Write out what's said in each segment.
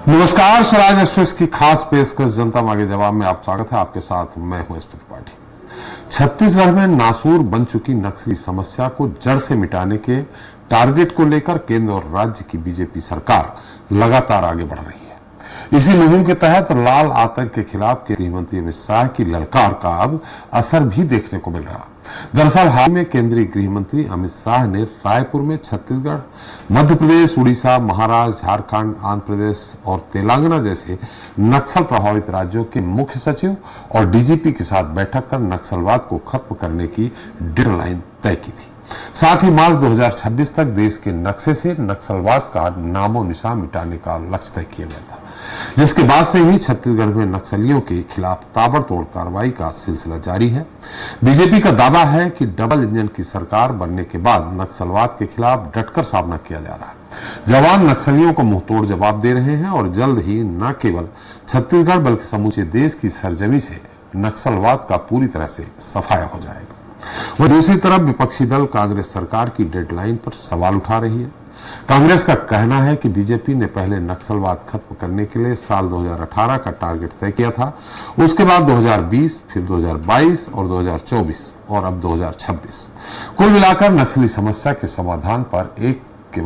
नमस्कार, स्वराज एक्सप्रेस की खास पेशकश जनता मांगे जवाब में आप स्वागत है। आपके साथ मैं हूं एसपी त्रिपाठी। छत्तीसगढ़ में नासूर बन चुकी नक्सली समस्या को जड़ से मिटाने के टारगेट को लेकर केंद्र और राज्य की बीजेपी सरकार लगातार आगे बढ़ रही है। इसी मुहिम के तहत लाल आतंक के खिलाफ केंद्रीय मंत्री अमित शाह की ललकार का अब असर भी देखने को मिल रहा। दरअसल हाल में केंद्रीय गृह मंत्री अमित शाह ने रायपुर में छत्तीसगढ़, मध्य प्रदेश, उड़ीसा, महाराष्ट्र, झारखंड, आंध्र प्रदेश और तेलंगाना जैसे नक्सल प्रभावित राज्यों के मुख्य सचिव और डीजीपी के साथ बैठक कर नक्सलवाद को खत्म करने की डेडलाइन तय की थी। साथ ही मार्च 2026 तक देश के नक्शे से नक्सलवाद का नामो निशान मिटाने का लक्ष्य तय किया गया था, जिसके बाद से ही छत्तीसगढ़ में नक्सलियों के खिलाफ ताबड़तोड़ कार्रवाई का सिलसिला जारी है। बीजेपी का दावा है कि डबल इंजन की सरकार बनने के बाद नक्सलवाद के खिलाफ डटकर सामना किया जा रहा है। जवान नक्सलियों को मुंहतोड़ जवाब दे रहे हैं और जल्द ही न केवल छत्तीसगढ़ बल्कि समूचे देश की सरजमी से नक्सलवाद का पूरी तरह से सफाया हो जाएगा। वहीं दूसरी तरफ विपक्षी दल कांग्रेस सरकार की डेडलाइन पर सवाल उठा रही है। कांग्रेस का कहना है कि बीजेपी ने पहले नक्सलवाद खत्म करने के लिए साल 2018 का टारगेट तय किया था, उसके बाद 2020, फिर 2022 और 2024 और अब 2026। कुल मिलाकर नक्सली समस्या के समाधान पर एक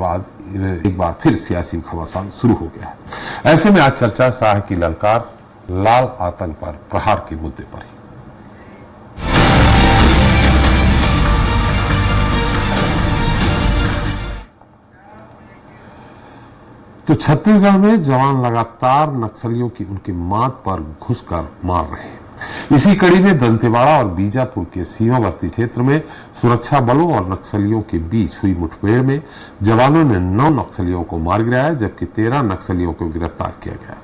बार फिर सियासी घमासान शुरू हो गया है। ऐसे में आज चर्चा शाह की ललकार, लाल आतंक पर प्रहार के मुद्दे पर है। तो छत्तीसगढ़ में जवान लगातार नक्सलियों की उनकी मात पर घुसकर मार रहे हैं। इसी कड़ी में दंतेवाड़ा और बीजापुर के सीमावर्ती क्षेत्र में सुरक्षा बलों और नक्सलियों के बीच हुई मुठभेड़ में जवानों ने 9 नक्सलियों को मार गिराया, जबकि 13 नक्सलियों को गिरफ्तार किया गया।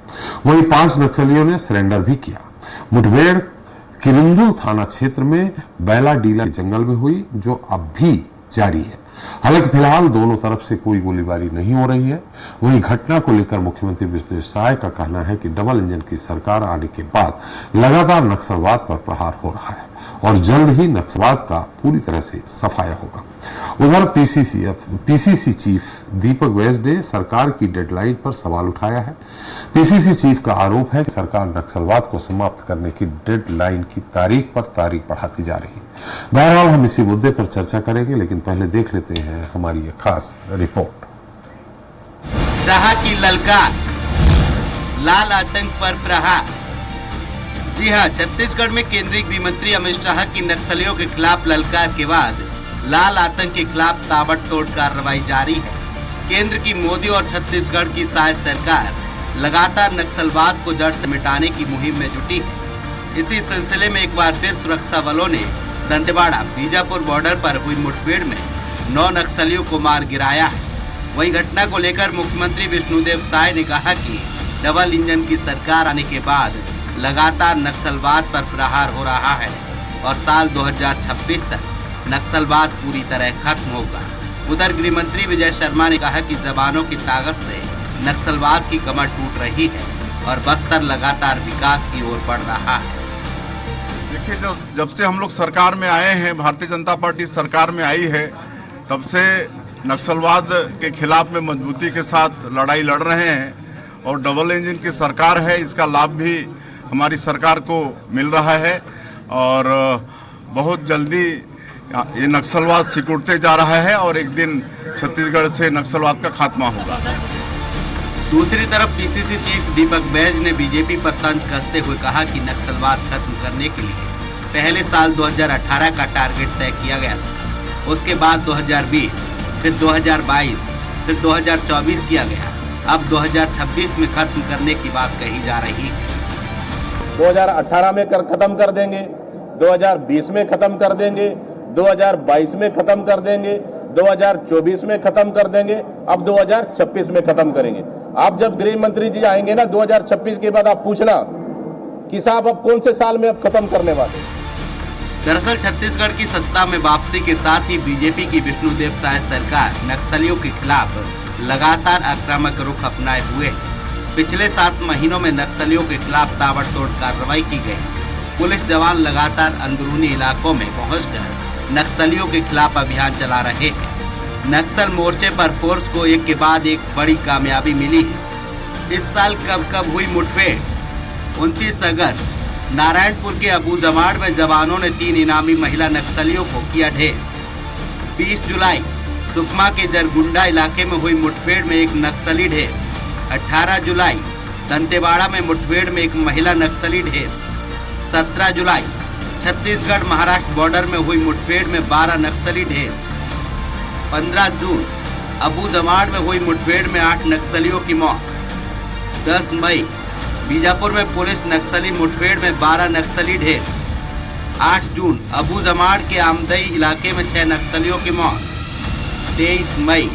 वहीं 5 नक्सलियों ने सरेंडर भी किया। मुठभेड़ किरंदुल थाना क्षेत्र में बैलाडीला जंगल में हुई, जो अब भी जारी है। हालांकि फिलहाल दोनों तरफ से कोई गोलीबारी नहीं हो रही है। वहीं घटना को लेकर मुख्यमंत्री विष्णुदेव साय का कहना है कि डबल इंजन की सरकार आने के बाद लगातार नक्सलवाद पर प्रहार हो रहा है और जल्द ही नक्सलवाद का पूरी तरह से सफाया होगा। उधर पीसीसी चीफ दीपक बैज ने सरकार की डेडलाइन पर सवाल उठाया है। पीसीसी चीफ का आरोप है कि सरकार नक्सलवाद को समाप्त करने की डेडलाइन की तारीख पर तारीख बढ़ाती जा रही है। बहरहाल हम इसी मुद्दे पर चर्चा करेंगे, लेकिन पहले देख लेते हैं हमारी ये खास रिपोर्ट। शाह की ललकार, लाल आतंक पर प्रहार। जी हां, छत्तीसगढ़ में केंद्रीय गृह मंत्री अमित शाह की नक्सलियों के खिलाफ ललकार के बाद लाल आतंक के खिलाफ ताबड़तोड़ कार्रवाई जारी है। केंद्र की मोदी और छत्तीसगढ़ की साझ सरकार लगातार नक्सलवाद को जड़ से मिटाने की मुहिम में जुटी है। इसी सिलसिले में एक बार फिर सुरक्षा बलों ने दंतेवाड़ा बीजापुर बॉर्डर पर हुई मुठभेड़ में 9 नक्सलियों को मार गिराया है। वही घटना को लेकर मुख्यमंत्री विष्णुदेव साय ने कहा कि डबल इंजन की सरकार आने के बाद लगातार नक्सलवाद पर प्रहार हो रहा है और साल 2026 तक नक्सलवाद पूरी तरह खत्म होगा। उधर गृह मंत्री विजय शर्मा ने कहा कि जवानों की ताकत से नक्सलवाद की कमर टूट रही है और बस्तर लगातार विकास की ओर बढ़ रहा है। देखिए, जब से हम लोग सरकार में आए हैं, भारतीय जनता पार्टी सरकार में आई है, तब से नक्सलवाद के खिलाफ में मजबूती के साथ लड़ाई लड़ रहे हैं और डबल इंजन की सरकार है, इसका लाभ भी हमारी सरकार को मिल रहा है और बहुत जल्दी ये नक्सलवाद सिकुड़ते जा रहा है और एक दिन छत्तीसगढ़ से नक्सलवाद का खात्मा होगा। दूसरी तरफ पीसीसी चीफ दीपक बैज ने बीजेपी पर तंज कसते हुए कहा कि नक्सलवाद खत्म करने के लिए पहले साल 2018 का टारगेट तय किया गया था, उसके बाद 2020, फिर 2022, फिर 2024 किया गया। अब 2026 में खत्म करने की बात कही जा रही है। 2018 में खत्म कर देंगे, 2020 में खत्म कर देंगे, 2022 में खत्म कर देंगे, 2024 में खत्म कर देंगे, अब 2026 में खत्म करेंगे। आप जब गृह मंत्री जी आएंगे ना 2026 के बाद, आप पूछना कि साहब अब कौन से साल में अब खत्म करने वाले। दरअसल छत्तीसगढ़ की सत्ता में वापसी के साथ ही बीजेपी की विष्णुदेव साय सरकार नक्सलियों के खिलाफ लगातार आक्रामक रुख अपनाए हुए। पिछले 7 महीनों में नक्सलियों के खिलाफ ताबड़तोड़ कार्रवाई की गई। पुलिस जवान लगातार अंदरूनी इलाकों में पहुंचकर नक्सलियों के खिलाफ अभियान चला रहे हैं। नक्सल मोर्चे पर फोर्स को एक के बाद एक बड़ी कामयाबी मिली है। इस साल कब कब हुई मुठभेड़। 29 अगस्त नारायणपुर के अबू जमाड़ में जवानों ने 3 इनामी महिला नक्सलियों को किया ढेर। 20 जुलाई सुकमा के जरगुंडा इलाके में हुई मुठभेड़ में एक नक्सली ढेर। 18 जुलाई दंतेवाड़ा में मुठभेड़ में एक महिला नक्सली ढेर। 17 जुलाई छत्तीसगढ़ महाराष्ट्र बॉर्डर में हुई मुठभेड़ में 12 नक्सली ढेर। 15 जून अबू जमाड़ में हुई मुठभेड़ में 8 नक्सलियों की मौत। 10 मई बीजापुर में पुलिस नक्सली मुठभेड़ में 12 नक्सली ढेर। 8 जून अबू जमाड़ के आमदई इलाके में 6 नक्सलियों की मौत। 23 मई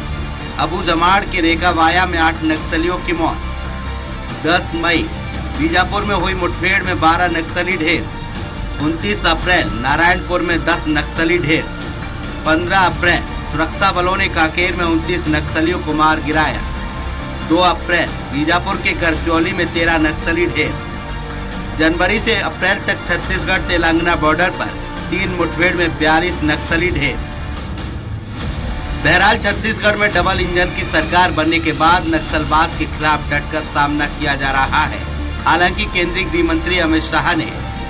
अबू जमाड़ के रेकावाया में 8 नक्सलियों की मौत। 10 मई बीजापुर में हुई मुठभेड़ में 12 नक्सली ढेर। 29 अप्रैल नारायणपुर में 10 नक्सली ढेर। 15 अप्रैल सुरक्षा बलों ने कांकेर में 29 नक्सलियों को मार गिराया। 2 अप्रैल बीजापुर के करचौली में 13 नक्सली ढेर। जनवरी से अप्रैल तक छत्तीसगढ़ तेलंगाना बॉर्डर पर 3 मुठभेड़ में 42 नक्सली ढेर। बहरहाल छत्तीसगढ़ में डबल इंजन की सरकार बनने के बाद नक्सलवाद के खिलाफ डटकर सामना किया जा रहा है। हालांकि केंद्रीय गृह मंत्री अमित शाह ने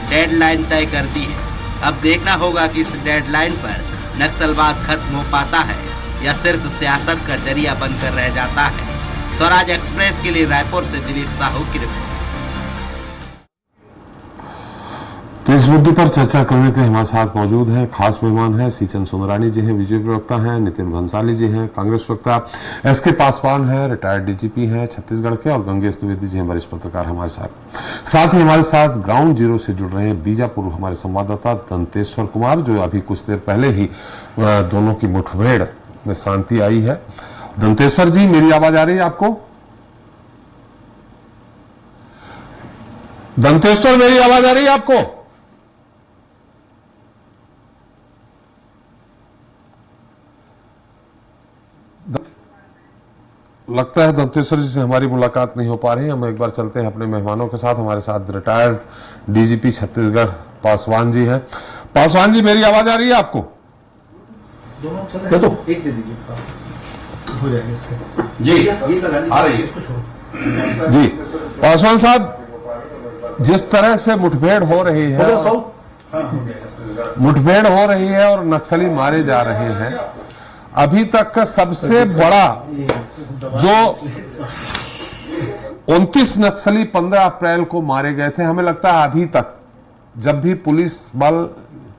डेडलाइन तय कर दी है। अब देखना होगा कि इस डेडलाइन पर नक्सलवाद खत्म हो पाता है या सिर्फ सियासत का जरिया बनकर रह जाता है। स्वराज एक्सप्रेस के लिए रायपुर से दिलीप साहू की रिपोर्ट। तो इस मुद्दे पर चर्चा करने के लिए हमारे साथ मौजूद हैं खास मेहमान हैं सीचन सुंदरानी जी हैं, बीजेपी प्रवक्ता हैं, नितिन भंसाली जी हैं, कांग्रेस प्रवक्ता, एसके पासवान हैं, रिटायर्ड डीजीपी हैं छत्तीसगढ़ के, और गंगेश द्विवेदी जी हैं, वरिष्ठ पत्रकार हमारे साथ ही हमारे साथ ग्राउंड जीरो से जुड़ रहे हैं बीजापुर हमारे संवाददाता दंतेश्वर कुमार, जो अभी कुछ देर पहले ही दोनों की मुठभेड़ में शांति आई है। दंतेश्वर जी, मेरी आवाज आ रही है आपको? दंतेश्वर, मेरी आवाज आ रही है आपको? लगता है दंतेश्वर जी से हमारी मुलाकात नहीं हो पा रही। हम एक बार चलते हैं अपने मेहमानों के साथ। हमारे साथ रिटायर्ड डीजीपी छत्तीसगढ़ पासवान जी हैं। पासवान जी, मेरी आवाज आ रही है आपको? दोनों एक दे दीजिए, हो जाएगा इससे। जी आ रही है जी। पासवान साहब, जिस तरह से मुठभेड़ हो रही है और नक्सली मारे जा रहे हैं, अभी तक का सबसे बड़ा जो 29 नक्सली 15 अप्रैल को मारे गए थे, हमें लगता है अभी तक जब भी पुलिस बल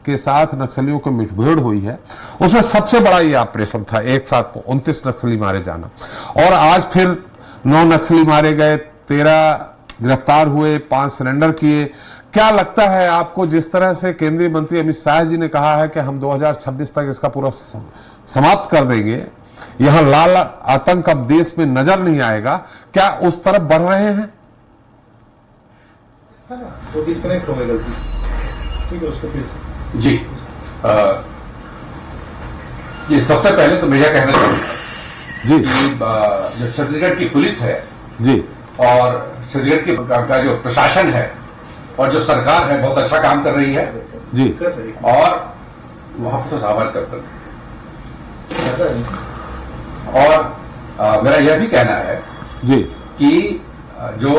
के साथ नक्सलियों की मुठभेड़ हुई है उसमें सबसे बड़ा ये ऑपरेशन था। एक साथ 29 नक्सली मारे जाना, और आज फिर 9 नक्सली मारे गए, 13 गिरफ्तार हुए, 5 सरेंडर किए। क्या लगता है आपको, जिस तरह से केंद्रीय मंत्री अमित शाह जी ने कहा है कि हम 2026 तक इसका पूरा समाप्त कर देंगे, यहां लाल आतंक अब देश में नजर नहीं आएगा, क्या उस तरफ बढ़ रहे हैं? तो डिस्कनेक्ट हो गई गलती, ठीक है, उसको फिर से जी। ये सबसे पहले तो मैं यह कहना चाहूंगा जी, जो छत्तीसगढ़ की पुलिस है जी, और छत्तीसगढ़ का जो प्रशासन है और जो सरकार है, बहुत अच्छा काम कर रही है जी, कर रही है। और वहां पर तो आवाज करता है। और मेरा यह भी कहना है जी कि जो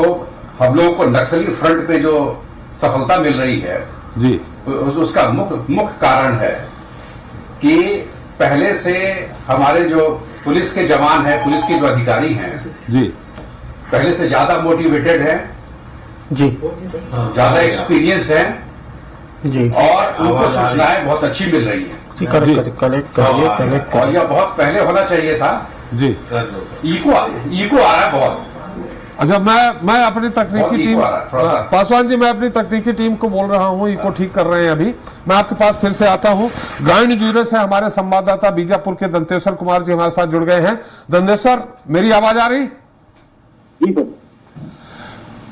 हम लोगों को नक्सली फ्रंट पे जो सफलता मिल रही है जी, उसका मुख्य कारण है कि पहले से हमारे जो पुलिस के जवान हैं, पुलिस के जो अधिकारी हैं, जी पहले से ज्यादा मोटिवेटेड हैं जी, ज्यादा एक्सपीरियंस हैं जी, और उनको सूचनाएं बहुत अच्छी मिल रही है। कलेक्ट और यह बहुत पहले होना चाहिए था। जी। इको आ रहा है बहुत। अच्छा, मैं अपनी तकनीकी टीम, थोड़ा पासवान जी, मैं अपनी तकनीकी टीम को बोल रहा हूं, इको ठीक कर रहे हैं अभी। मैं आपके पास फिर से आता हूं। ग्राउंड जीरो से हमारे संवाददाता बीजापुर के दंतेश्वर कुमार जी हमारे साथ जुड़ गए हैं। दंतेश्वर, मेरी आवाज आ रही?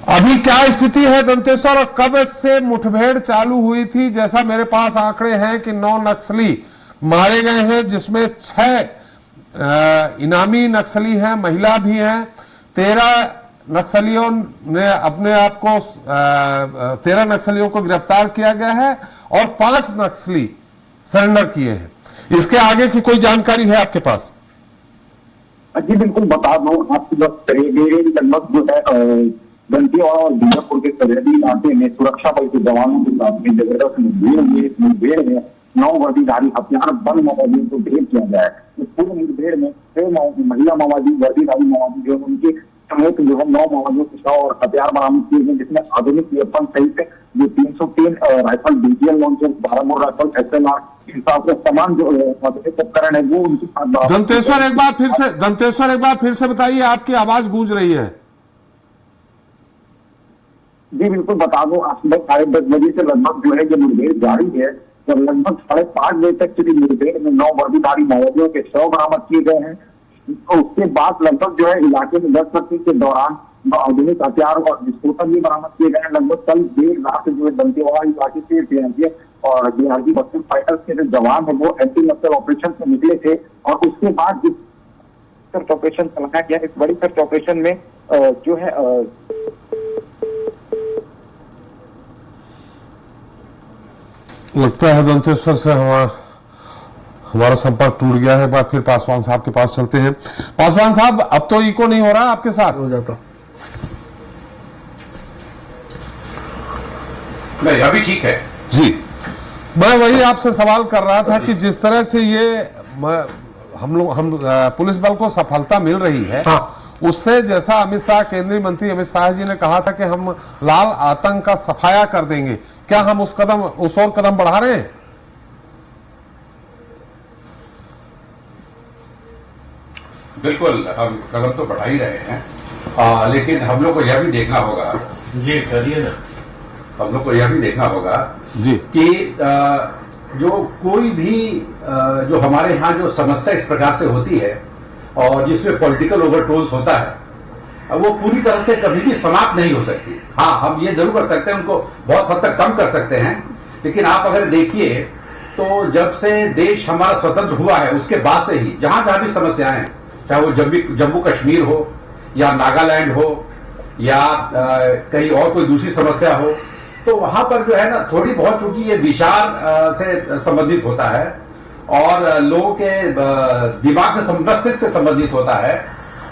अभी क्या स्थिति है दंतेश्वर, और कब से मुठभेड़ चालू हुई थी? जैसा मेरे पास आंकड़े हैं कि 9 नक्सली मारे गए हैं, जिसमें 6 इनामी नक्सली हैं, महिला भी हैं। 13 नक्सलियों ने अपने आप को 13 नक्सलियों को गिरफ्तार किया गया है और 5 नक्सली सरेंडर किए हैं। इसके आगे की कोई जानकारी है आपके पास? जी बिल्कुल बता दूं आपकी बात करेंगे लगभग जो है दंतेवाड़ा और बीजापुर के सरहदी इलाके में सुरक्षा बल के जवानों के साथ में जबरदस्त मुठभेड़ हुई। इस मुठभेड़ में 9 वर्दीधारी हथियार बंद माओवादियों को ढेर किया गया है। इस पूरे मुठभेड़ में 6 महिला माओवादी वर्दीधारी माओवादी जो है उनके समेत जो है 9 माओवादियों के 100 और हथियार बरामद किए गए, जिसमें आधुनिक वेपन सहित जो 303 राइफल डीजीएल लॉन्चर 12 मोर राइफल SLR हिसाब से तमाम जो उपकरण है वो उनके साथ। दंतेश्वर एक बार फिर से बताइए, आपकी आवाज गूंज रही है। जी बिल्कुल बता दूं, आज सुबह 10:30 बजे से लगभग जो है ये मुठभेड़ जारी है और लगभग 5:30 बजे तक चली मुठभेड़ में 9 वर्दीधारी माओवादियों के 100 बरामद किए गए हैं। उसके बाद लगभग जो है इलाके में गश्त के दौरान आधुनिक हथियार और विस्फोटक भी बरामद किए गए हैं। लगभग कल देर रात जो है दंतेवाड़ा इलाके से DRGF और DRG बस्तर फाइटर्स के जो जवान है वो एंटी नक्सल ऑपरेशन से निकले थे और उसके बाद जिस सर्च ऑपरेशन चलाया गया, इस बड़ी सर्च ऑपरेशन में जो है लगता है दंतेश्वर से हमारा संपर्क टूट गया है। एक बार फिर पासवान साहब के पास चलते हैं। पासवान साहब, अब तो इको नहीं हो रहा आपके साथ? हो जाता नहीं, अभी ठीक है जी। मैं वही आपसे सवाल कर रहा था कि जिस तरह से ये हम पुलिस बल को सफलता मिल रही है, उससे जैसा अमित शाह, केंद्रीय मंत्री अमित शाह जी ने कहा था कि हम लाल आतंक का सफाया कर देंगे, क्या हम उस ओर कदम बढ़ा रहे हैं? बिल्कुल, हम कदम तो बढ़ा ही रहे हैं, लेकिन हम लोग को यह भी देखना होगा जी, करिए ना। हम लोग को यह भी देखना होगा जी कि जो कोई भी जो हमारे यहाँ जो समस्या इस प्रकार से होती है और जिसमें पॉलिटिकल ओवरटोन्स होता है, वो पूरी तरह से कभी भी समाप्त नहीं हो सकती। हाँ, हम ये जरूर कर सकते हैं, उनको बहुत हद तक कम कर सकते हैं, लेकिन आप अगर देखिए तो जब से देश हमारा स्वतंत्र हुआ है उसके बाद से ही जहां जहां भी समस्याएं हैं, चाहे वो जम्मू कश्मीर हो या नागालैंड हो या कहीं और कोई दूसरी समस्या हो, तो वहां पर जो है ना थोड़ी बहुत, चूंकि ये विचार से संबंधित होता है और लोगों के दिमाग से, मस्तिष्क से संबंधित होता है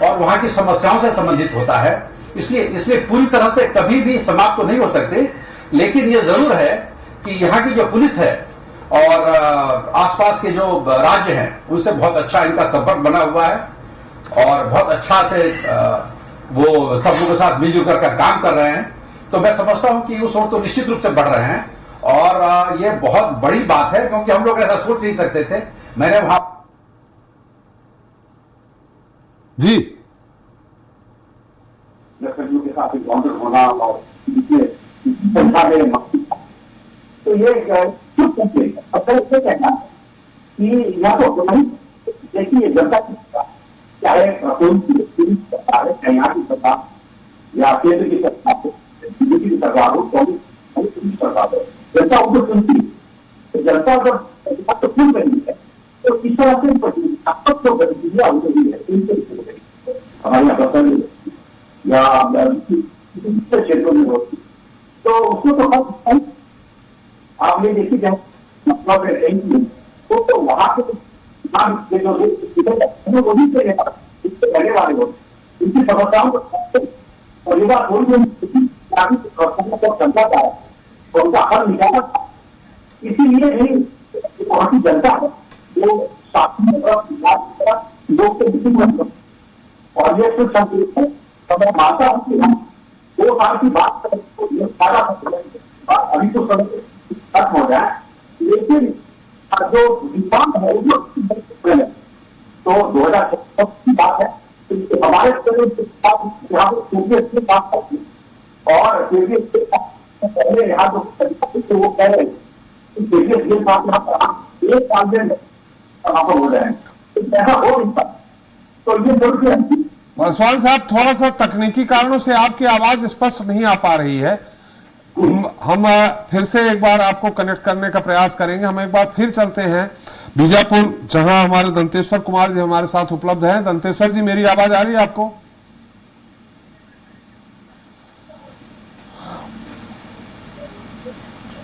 और वहां की समस्याओं से संबंधित होता है, इसलिए पूरी तरह से कभी भी समाप्त तो नहीं हो सकते। लेकिन ये जरूर है कि यहाँ की जो पुलिस है और आसपास के जो राज्य हैं उनसे बहुत अच्छा इनका संपर्क बना हुआ है और बहुत अच्छा से वो सब लोगों के साथ मिलजुल कर काम कर रहे हैं। तो मैं समझता हूं कि उस ओर तो निश्चित रूप से बढ़ रहे हैं और ये बहुत बड़ी बात है, क्योंकि हम लोग ऐसा सोच नहीं सकते थे। मैंने वहां जी के साथ काउंटर होना और तो ये कहना कि या तो देखिए जनता चाहे पुलिस सरकार है, यहाँ की सरकार या केंद्र की सरकार हो, बीजेपी की सरकार हो, कांग्रेस की सरकार हो, जनता उनको सुनती है। जनता अगर तो सुन रही है तो इस तरह से गतिविधियां हो रही है हमारे यहाँ पसंद या क्षेत्रों में होती, तो उसको तो आपने देखी जाए मतलब तो वहां के जो वही से रहने वाले हो, उनकी समस्याओं को परिवार जनता का है तो उनका हल निकालना था। इसीलिए नहीं वहां की जनता है वो और ये कुछ है तो मैं मानता हूँ कि हम 2 साल की बात अभी तो समय खत्म हो जाए, लेकिन जो विवाद है वो तो 2017 की बात है। हमारे और पहले यहाँ जो वो कह रहे एक साल में समापन हो जाए, ऐसा हो नहीं पाता। तो ये जरूर है। पासवान साहब, थोड़ा सा तकनीकी कारणों से आपकी आवाज स्पष्ट नहीं आ पा रही है। हम फिर से एक बार आपको कनेक्ट करने का प्रयास करेंगे। हम एक बार फिर चलते हैं बीजापुर, जहां हमारे दंतेश्वर कुमार जी हमारे साथ उपलब्ध हैं। दंतेश्वर जी, मेरी आवाज आ रही है आपको?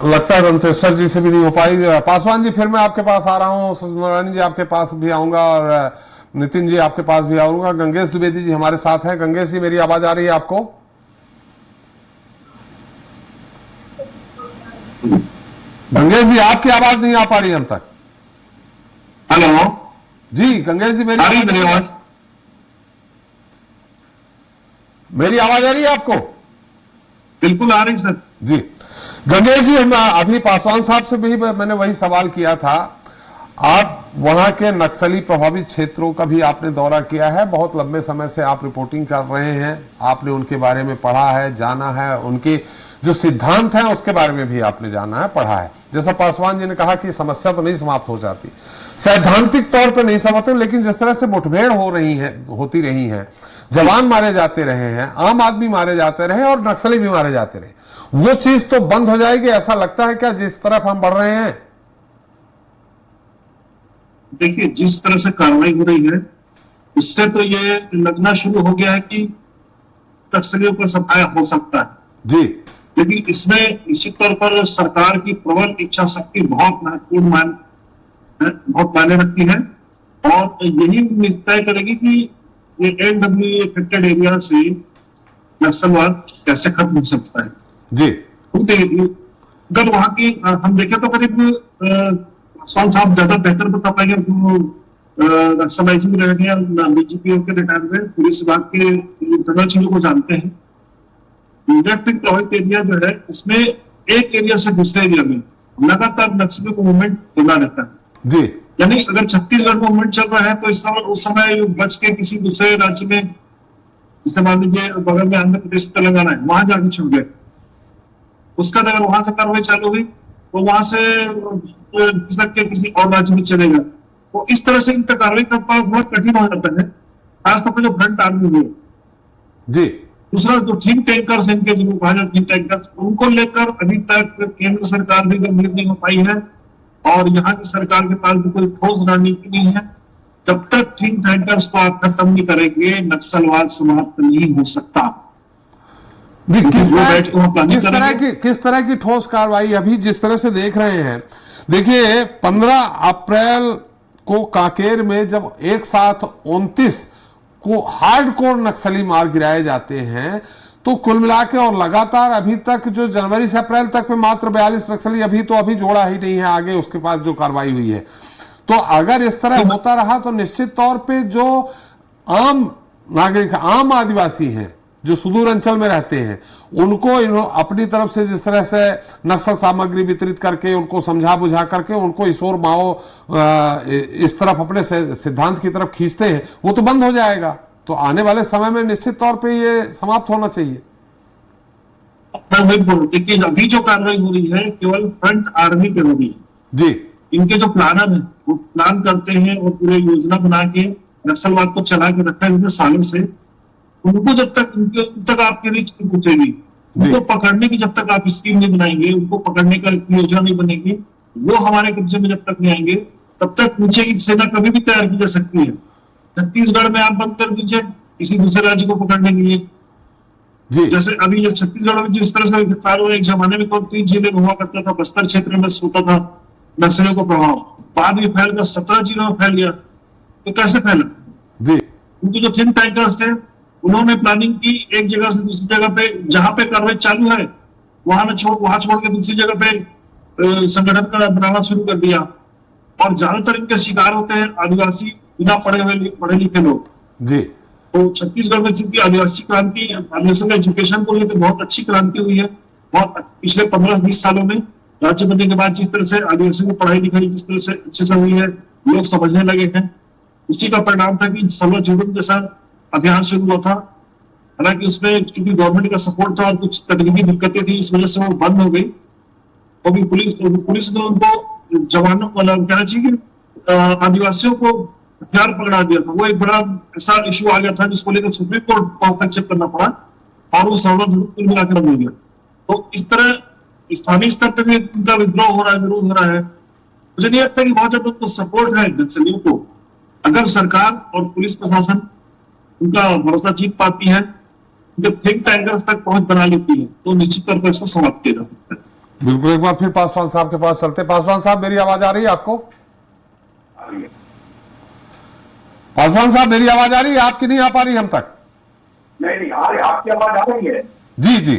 लगता है दंतेश्वर जी से भी नहीं हो पाई। पासवान जी, फिर मैं आपके पास आ रहा हूं, सुंदरानी जी आपके पास भी आऊंगा और नितिन जी आपके पास भी आऊंगा। गंगेश द्विवेदी जी हमारे साथ हैं। गंगेश जी मेरी आवाज आ रही है आपको? गंगेश जी आपकी आवाज नहीं आ पा रही हम तक। हेलो जी गंगेश जी मेरी आवाज मेरी आवाज आ रही है आपको? बिल्कुल आ रही सर। जी गंगेश जी, अभी पासवान साहब से भी मैंने वही सवाल किया था। आप वहां के नक्सली प्रभावित क्षेत्रों का भी आपने दौरा किया है, बहुत लंबे समय से आप रिपोर्टिंग कर रहे हैं, आपने उनके बारे में पढ़ा है, जाना है, उनके जो सिद्धांत हैं उसके बारे में भी आपने जाना है, पढ़ा है। जैसा पासवान जी ने कहा कि समस्या तो नहीं समाप्त हो जाती, सैद्धांतिक तौर पर नहीं समाप्त, लेकिन जिस तरह से मुठभेड़ होती रही है, जवान मारे जाते रहे हैं, आम आदमी मारे जाते रहे और नक्सली भी मारे जाते रहे, वो चीज तो बंद हो जाएगी ऐसा लगता है क्या जिस तरफ हम बढ़ रहे हैं? देखिए जिस तरह से कार्रवाई हो रही है उससे तो ये लगना शुरू हो गया है कि नक्सलियों का सफाया हो सकता है जी, लेकिन इसमें निश्चित तौर पर सरकार की प्रबल इच्छा शक्ति बहुत महत्वपूर्ण बहुत मायने रखती है और यही तय करेगी कि ये एनडब्ल्यू अफेक्टेड एरिया से नक्सलवाद कैसे खत्म हो सकता है। जी अगर वहां की हम देखें तो करीब पासवान साहब ज्यादा बेहतर बता पाएंगे, नक्सल आईजी भी रह गए, डीजीपी के रिटायर हुए, पुलिस विभाग के इंटरनल चीजों को जानते हैं। इलेक्ट्रिक प्रभावित एरिया जो है उसमें एक एरिया से दूसरे एरिया में लगातार नक्सलियों को मूवमेंट होना रहता है जी, यानी अगर छत्तीसगढ़ में मूवमेंट चल रहा है तो इसका उस समय बच के किसी दूसरे राज्य में, जैसे मान लीजिए बगल में आंध्र प्रदेश तेलंगाना है, वहां जाके छुप गए, उसका अगर वहां से कार्रवाई चालू हुई तो वहां से खिसक के किसी और राज्य में चलेगा, तो इस तरह से इनका कार्रवाई कर पाना बहुत कठिन हो जाता है, खासतौर पर जो फ्रंट आर्मी है। जी दूसरा जो थिंक टैंकर्स इनके जो कहा जाता थिंक टैंकर्स, उनको लेकर अभी तक केंद्र सरकार भी गंभीर नहीं हो पाई है और यहाँ की सरकार के पास भी कोई ठोस रणनीति नहीं है। जब तक थिंक टैंकर्स को आप खत्म नहीं करेंगे नक्सलवाद समाप्त नहीं हो सकता। जी किस तरह की ठोस कार्रवाई अभी जिस तरह से देख रहे हैं? देखिए 15 अप्रैल को कांकेर में जब एक साथ 29 को हार्डकोर नक्सली मार गिराए जाते हैं तो कुल मिला के और लगातार अभी तक जो जनवरी से अप्रैल तक में मात्र 42 नक्सली अभी जोड़ा ही नहीं है आगे उसके पास जो कार्रवाई हुई है। तो अगर इस तरह होता रहा तो निश्चित तौर पे जो आम नागरिक, आम आदिवासी हैं जो सुदूर अंचल में रहते हैं, उनको अपनी तरफ से जिस तरह से नक्सल सामग्री वितरित करके उनको समझा बुझा करके उनको इस ओर माओ इस तरफ अपने सिद्धांत की तरफ खींचते हैं, वो तो बंद हो जाएगा। तो आने वाले समय में निश्चित तौर पे ये समाप्त होना चाहिए। देखिए अभी जो कार्रवाई हो रही है केवल फ्रंट आर्मी पे हो रही है जी, इनके जो प्लानर है वो प्लान करते हैं और पूरे योजना बना के नक्सलवाद को चला के रखा है इतने सालों से, उनको जब तक तक आपकी रीच नहीं पहुंचेगी, उनको पकड़ने की जब तक आप स्कीम नहीं बनाएंगे, उनको पकड़ने का योजना नहीं बनेगी, वो हमारे कब्जे में जब तक नहीं आएंगे तब तक नीचे की सेना कभी भी तैयार की जा सकती है। छत्तीसगढ़ में आप बंद कर दीजिए किसी दूसरे राज्य को पकड़ने के लिए जी, जैसे अभी ये छत्तीसगढ़ में जिस तरह से गिरफ्तार हुए, एक जमाने में तो 3 जिले में हुआ करता था, बस्तर क्षेत्र में होता था नक्सलियों को प्रभाव, बाद में फैलकर 17 जिलों में फैल गया। तो कैसे फैला जी, उनके जो थिंक टैंकर्स थे उन्होंने प्लानिंग की एक जगह से दूसरी जगह पे, जहां पे कार्रवाई चालू है वहां छोड़ के दूसरी जगह पे संगठन का बनाना शुरू कर दिया और ज्यादातर इनके शिकार होते हैं आदिवासी बिना पढ़े लिखे लोग जी। तो छत्तीसगढ़ में चूंकि आदिवासी क्रांति, आदिवासियों के एजुकेशन को लेकर बहुत अच्छी क्रांति हुई है, बहुत पिछले 15-20 सालों में राज्य बनने के बाद जिस तरह से आदिवासियों को पढ़ाई लिखाई जिस तरह से अच्छे से हुई है, लोग समझने लगे हैं, उसी का परिणाम था कि सर्व जुड़न जैसा अभियान शुरू हुआ था। हालांकि उसमें चूंकि गवर्नमेंट का सपोर्ट था और कुछ तकनीकी दिक्कतें थी, इस वजह से वो बंद हो गई। क्योंकि पुलिस ने उनको जवानों मतलब कहना चाहिए कि आदिवासियों को हथियार पकड़ा दिया था, वो एक बड़ा ऐसा इशू आ गया था जिसको लेकर सुप्रीम कोर्ट को हस्तक्षेप करना पड़ा और वो सर्व जुड़न मिलाकर हो गया। तो इस तरह स्थानीय स्तर पर भी उनका विद्रोह हो रहा है, विरोध हो रहा है। मुझे नहीं लगता कि बहुत ज्यादा उनको सपोर्ट है नक्सलियों को। अगर सरकार और पुलिस प्रशासन उनका भरोसा जीत पाती है, उनके थिंक टैंकर्स तक पहुंच बना लेती है, तो निश्चित तौर पर इसको समाप्त किया जा सकता है। बिल्कुल, एक बार फिर पासवान साहब के पास चलते। पासवान साहब मेरी आवाज आ रही है आपको? पासवान साहब, मेरी आवाज आ रही है? आपकी नहीं आ पा रही हम तक? नहीं आ रही, आपकी आवाज आ रही है। जी जी,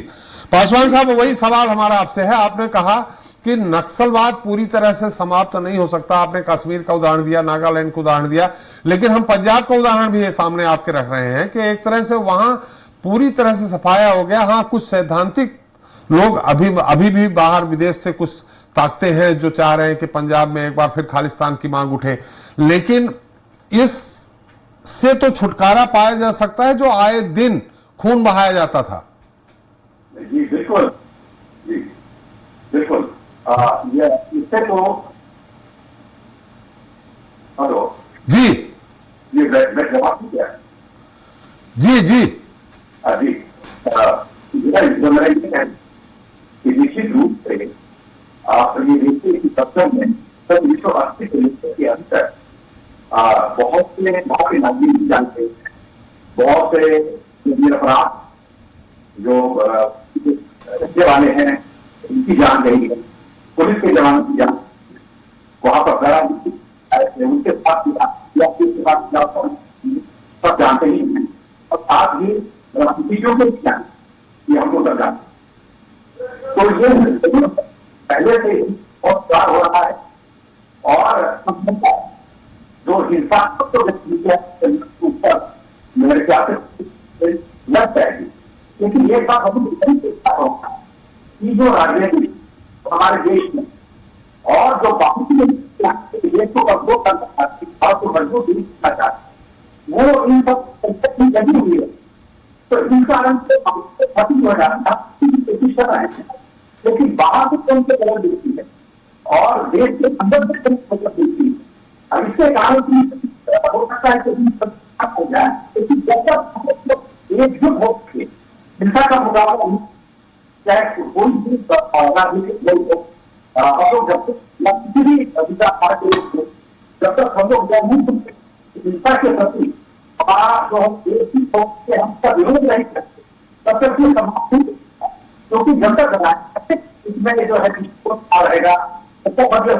पासवान साहब, वही सवाल हमारा आपसे है। आपने कहा कि नक्सलवाद पूरी तरह से समाप्त नहीं हो सकता। आपने कश्मीर का उदाहरण दिया, नागालैंड का उदाहरण दिया, लेकिन हम पंजाब का उदाहरण भी सामने आपके रख रहे हैं कि एक तरह से वहां पूरी तरह से सफाया हो गया। हाँ, कुछ सैद्धांतिक लोग अभी भी बाहर विदेश से कुछ ताकते हैं जो चाह रहे हैं कि पंजाब में एक बार फिर खालिस्तान की मांग उठे, लेकिन इस से तो छुटकारा पाया जा सकता है जो आए दिन खून बहाया जाता था। जी बिल्कुल, जी बिल्कुल। ये इससे तो हेलो जी ये जवाब क्या है? जी जी जी जो मेरा ये है कि निश्चित रूप से आप ये देखिए कि सत्तर में सब 1980 से लेकर के अभी तक बहुत से नागरिक जानते हैं, बहुत से अपराध जो रखने वाले हैं उनकी जान गई है, पुलिस के जवानों की जान वहां पर गड़ा उनके साथ सब जानते ही हैं, और साथ ही चीजों के जान ये हमको सब जानते। तो ये पहले से ही बहुत प्यार हो रहा है, और जो हिंसा मेरे ख्याल से लग जाएगी, लेकिन ये बात हम कि जो राजनीति हमारे देश में और जो बाकी देश को कमजोर करना चाहती और को मजबूत नहीं करना चाहती, वो इन सब लगी हुई है। तो इस कारण से खत्म हो जाता है, लेकिन बाहर से कौन से कदम देती है और देश के अंदर से कौन से कदम देती है। अब इसके कारण हो सकता है कि हो जाए, लेकिन जब तक एकजुट हो के हिंसा का मुकाबला चाहे कोई भी राजनीतिक लोग हो, हम लोग जब तक किसी भी विचार पार्टी जब तक हम लोग हिंसा के प्रति हमारा जो हम सब विरोध नहीं करते, तब तक ये समाप्त नहीं होता। क्योंकि जब तक इसमें जो है रहेगा तो मतलब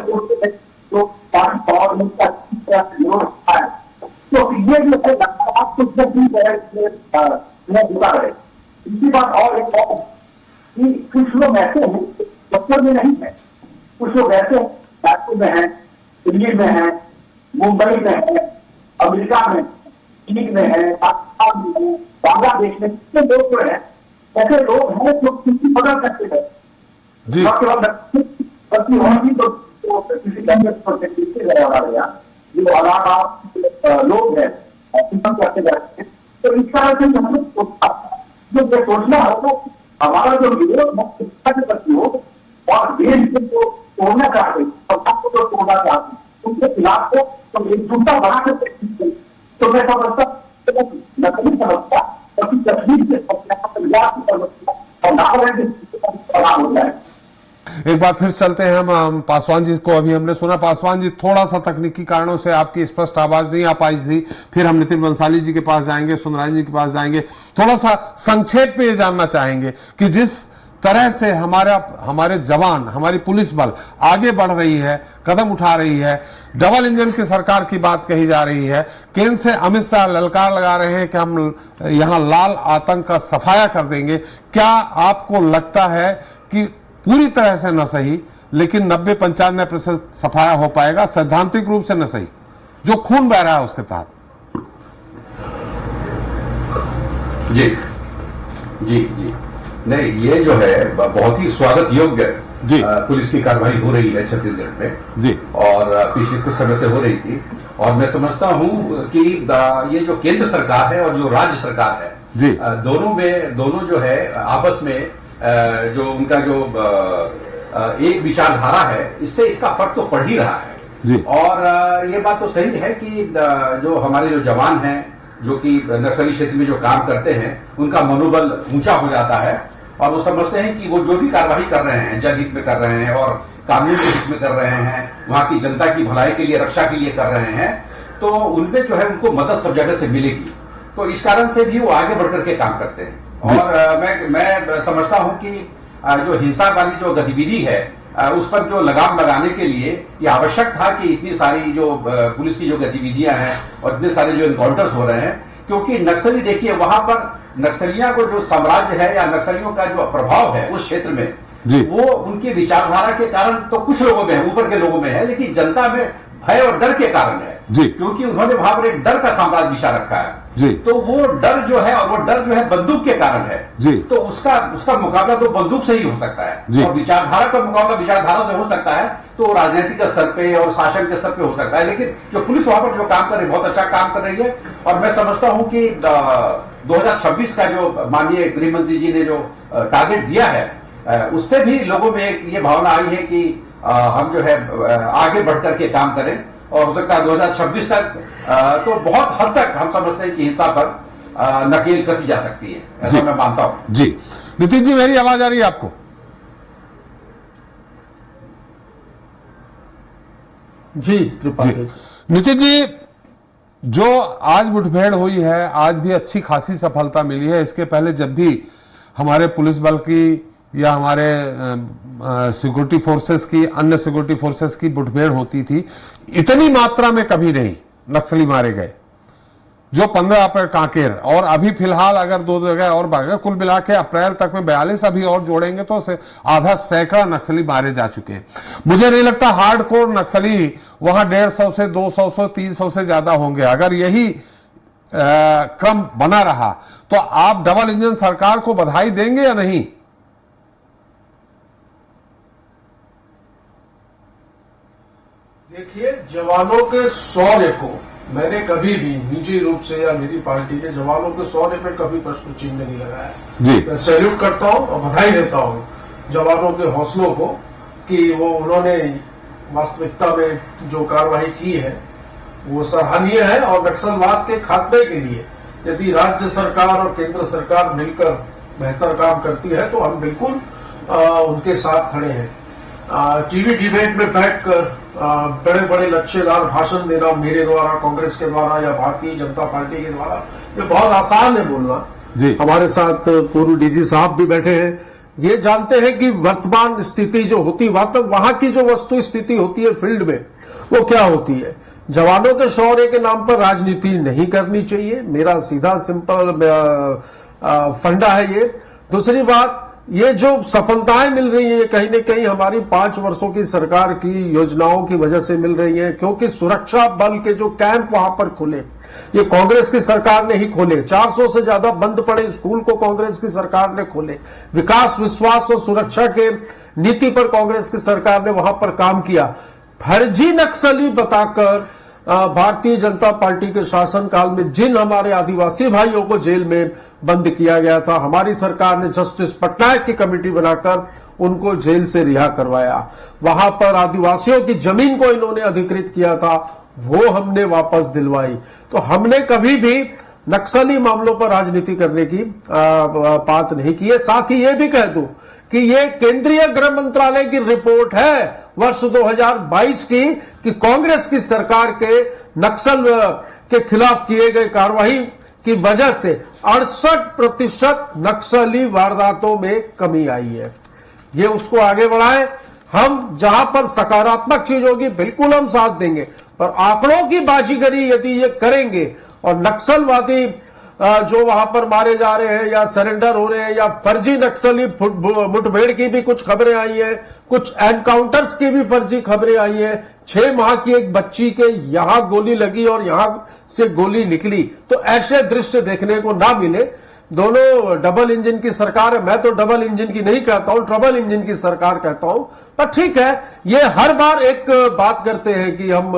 जो पार्टी और विरोध है, तो ये जो है कुछ जुड़ा रहे। दूसरी बात और एक कि कुछ लोग ऐसे हैं दफ्तर में नहीं है, कुछ लोग ऐसे नागपुर में है, दिल्ली में है, मुंबई में है, अमेरिका में, चीन में है, पाकिस्तान में है, बांग्लादेश में, कितने लोग जो है ऐसे लोग हैं जो किसी मदद करते हैं। किसी जो हालात लोग हैं करते जाते हैं, तो इस तरह से हम लोग जो सोचना होगा हमारा जो विरोध शिक्षा के प्रति हो और देश को जो तोड़ना चाहते को जो तोड़ना चाहते उनके खिलाफ को तो एकजुटता बना सकते। तो मैं समझता नकली समस्या तस्वीर से और नागरिक हो जाए। एक बार फिर चलते हैं हम पासवान जी को। अभी हमने सुना पासवान जी थोड़ा सा तकनीकी कारणों से आपकी स्पष्ट आवाज नहीं आ पाई थी, फिर हम नितिन बंसाली जी के पास जाएंगे, सुंदरानी जी के पास जाएंगे। थोड़ा सा संक्षेप में ये जानना चाहेंगे कि जिस तरह से हमारे जवान, हमारी पुलिस बल आगे बढ़ रही है, कदम उठा रही है, डबल इंजन की सरकार की बात कही जा रही है, केंद्र से अमित शाह ललकार लगा रहे हैं कि हम यहां लाल आतंक का सफाया कर देंगे। क्या आपको लगता है कि पूरी तरह से न सही लेकिन 90-95% सफाया हो पाएगा, सैद्धांतिक रूप से न सही, जो खून बह रहा है उसके तहत? जी जी जी नहीं, ये जो है बहुत ही स्वागत योग्य पुलिस की कार्रवाई हो रही है छत्तीसगढ़ में जी, और पिछले कुछ समय से हो रही थी। और मैं समझता हूं कि ये जो केंद्र सरकार है और जो राज्य सरकार है जी, दोनों जो है आपस में जो उनका जो एक विचारधारा है, इससे इसका फर्क तो पड़ ही रहा है जी। और ये बात तो सही है कि जो हमारे जो जवान हैं जो कि नक्सली क्षेत्र में जो काम करते हैं, उनका मनोबल ऊंचा हो जाता है और वो समझते हैं कि वो जो भी कार्रवाई कर रहे हैं जनहित में कर रहे हैं और कानून के हित में कर रहे हैं, वहां की जनता की भलाई के लिए, रक्षा के लिए कर रहे हैं, तो उनमें जो है उनको मदद सब जगह से मिलेगी। तो इस कारण से भी वो आगे बढ़कर के काम करते हैं। और मैं समझता हूं कि जो हिंसा वाली जो गतिविधि है उस पर जो लगाम लगाने के लिए ये आवश्यक था कि इतनी सारी जो पुलिस की जो गतिविधियां हैं और इतने सारे जो एनकाउंटर्स हो रहे हैं, क्योंकि नक्सली देखिए वहां पर नक्सलियों को जो साम्राज्य है या नक्सलियों का जो प्रभाव है उस क्षेत्र में वो उनकी विचारधारा के कारण तो कुछ लोगों में है, ऊपर के लोगों में है, लेकिन जनता में भय और डर के कारण है जी, क्योंकि उन्होंने वहां पर एक डर का साम्राज्य बिछा रखा है जी, तो वो डर जो है और वो डर जो है बंदूक के कारण है जी, तो उसका मुकाबला तो बंदूक से ही हो सकता है जी, और विचारधारा का मुकाबला विचारधारा से हो सकता है तो राजनीतिक स्तर पे और शासन के स्तर पे हो सकता है। लेकिन जो पुलिस वहां पर जो काम कर रही है बहुत अच्छा काम कर रही है और मैं समझता हूं कि 2026 का जो माननीय गृह मंत्री जी ने जो टारगेट दिया है उससे भी लोगों में एक ये भावना आई है कि हम जो है आगे बढ़कर के काम करें और हो सकता है 2026 तक तो बहुत हद तक हम समझते हैं कि हिंसा पर नकेल कसी जा सकती है, ऐसा मैं मानता हूं। जी नितिन जी, मेरी आवाज आ रही है आपको? जी त्रिपाठी नितिन जी, जो आज मुठभेड़ हुई है, आज भी अच्छी खासी सफलता मिली है। इसके पहले जब भी हमारे पुलिस बल की या हमारे सिक्योरिटी फोर्सेस की, अन्य सिक्योरिटी फोर्सेस की मुठभेड़ होती थी, इतनी मात्रा में कभी नहीं नक्सली मारे गए जो 15 अप्रैल कांकेर, और अभी फिलहाल अगर 2 जगह और भागे, कुल मिला के अप्रैल तक में 42 अभी और जोड़ेंगे तो आधा सैकड़ा नक्सली मारे जा चुके हैं। मुझे नहीं लगता हार्डकोर नक्सली वहां 150 से 200 से 300 से ज्यादा होंगे। अगर यही क्रम बना रहा तो आप डबल इंजन सरकार को बधाई देंगे या नहीं? देखिए, जवानों के शौर्य को मैंने कभी भी निजी रूप से या मेरी पार्टी ने जवानों के शौर्य पर कभी प्रश्न चिन्ह नहीं लगाया जी। मैं सैल्यूट करता हूं और बधाई देता हूं जवानों के हौसलों को कि वो उन्होंने वास्तविकता में जो कार्रवाई की है वो सराहनीय है। और नक्सलवाद के खात्मे के लिए यदि राज्य सरकार और केंद्र सरकार मिलकर बेहतर काम करती है तो हम बिल्कुल उनके साथ खड़े हैं। टीवी डिबेट में बैठकर बड़े बड़े लच्छेदार भाषण देना मेरे द्वारा, कांग्रेस के द्वारा या भारतीय जनता पार्टी के द्वारा, ये बहुत आसान है बोलना जी। हमारे साथ पूर्व डीजी साहब भी बैठे हैं, ये जानते हैं कि वर्तमान स्थिति जो होती वहां की जो वस्तु स्थिति होती है फील्ड में वो क्या होती है। जवानों के शौर्य के नाम पर राजनीति नहीं करनी चाहिए, मेरा सीधा सिंपल फंडा है ये। दूसरी बात, ये जो सफलताएं मिल रही है ये कहीं न कहीं हमारी 5 वर्षों की सरकार की योजनाओं की वजह से मिल रही है, क्योंकि सुरक्षा बल के जो कैंप वहां पर खुले ये कांग्रेस की सरकार ने ही खोले। 400 से ज्यादा बंद पड़े स्कूल को कांग्रेस की सरकार ने खोले। विकास, विश्वास और सुरक्षा के नीति पर कांग्रेस की सरकार ने वहां पर काम किया। फर्जी नक्सली बताकर भारतीय जनता पार्टी के शासनकाल में जिन हमारे आदिवासी भाइयों को जेल में बंद किया गया था, हमारी सरकार ने जस्टिस पटनायक की कमेटी बनाकर उनको जेल से रिहा करवाया। वहां पर आदिवासियों की जमीन को इन्होंने अधिकृत किया था, वो हमने वापस दिलवाई। तो हमने कभी भी नक्सली मामलों पर राजनीति करने की बात नहीं की है। साथ ही ये भी कह दूं कि ये केंद्रीय गृह मंत्रालय की रिपोर्ट है वर्ष 2022 की कि कांग्रेस की सरकार के नक्सल के खिलाफ किए गए कार्रवाई की वजह से 68% नक्सली वारदातों में कमी आई है। ये उसको आगे बढ़ाए। हम जहां पर सकारात्मक चीज होगी बिल्कुल हम साथ देंगे, पर आंकड़ों की बाजीगरी यदि ये करेंगे और नक्सलवादी जो वहां पर मारे जा रहे हैं या सरेंडर हो रहे हैं या फर्जी नक्सली मुठभेड़ की भी कुछ खबरें आई है, कुछ एनकाउंटर्स की भी फर्जी खबरें आई है। 6 माह की एक बच्ची के यहां गोली लगी और यहां से गोली निकली, तो ऐसे दृश्य देखने को ना मिले। दोनों डबल इंजन की सरकार है, मैं तो डबल इंजन की नहीं कहता हूं, ट्रिपल इंजन की सरकार कहता हूं। पर ठीक है, ये हर बार एक बात करते हैं कि हम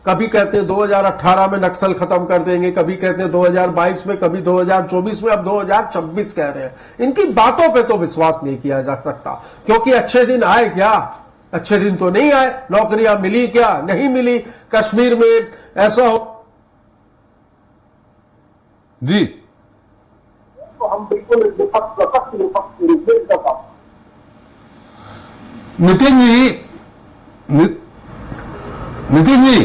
कभी कहते हैं 2018 में नक्सल खत्म कर देंगे, कभी कहते हैं 2022 में, कभी 2024 में, अब 2026 कह रहे हैं। इनकी बातों पे तो विश्वास नहीं किया जा सकता, क्योंकि अच्छे दिन आए क्या? अच्छे दिन तो नहीं आए। नौकरियां मिली क्या? नहीं मिली। कश्मीर में ऐसा हो जी, तो हम बिल्कुल विपक्ष के रूप में इसका काम। नितिन जी, नितिन जी,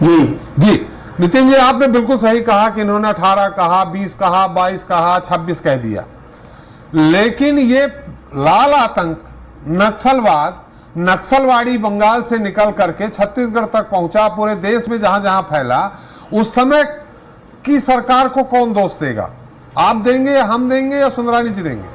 जी नितिन जी, आपने बिल्कुल सही कहा कि इन्होंने 18 कहा, 20 कहा, 22 कहा, 26 कह दिया। लेकिन ये लाल आतंक, नक्सलवाद, नक्सलवाड़ी बंगाल से निकल करके छत्तीसगढ़ तक पहुंचा, पूरे देश में जहां जहां फैला, उस समय की सरकार को कौन दोष देगा? आप देंगे या हम देंगे या सुंदरानी जी देंगे?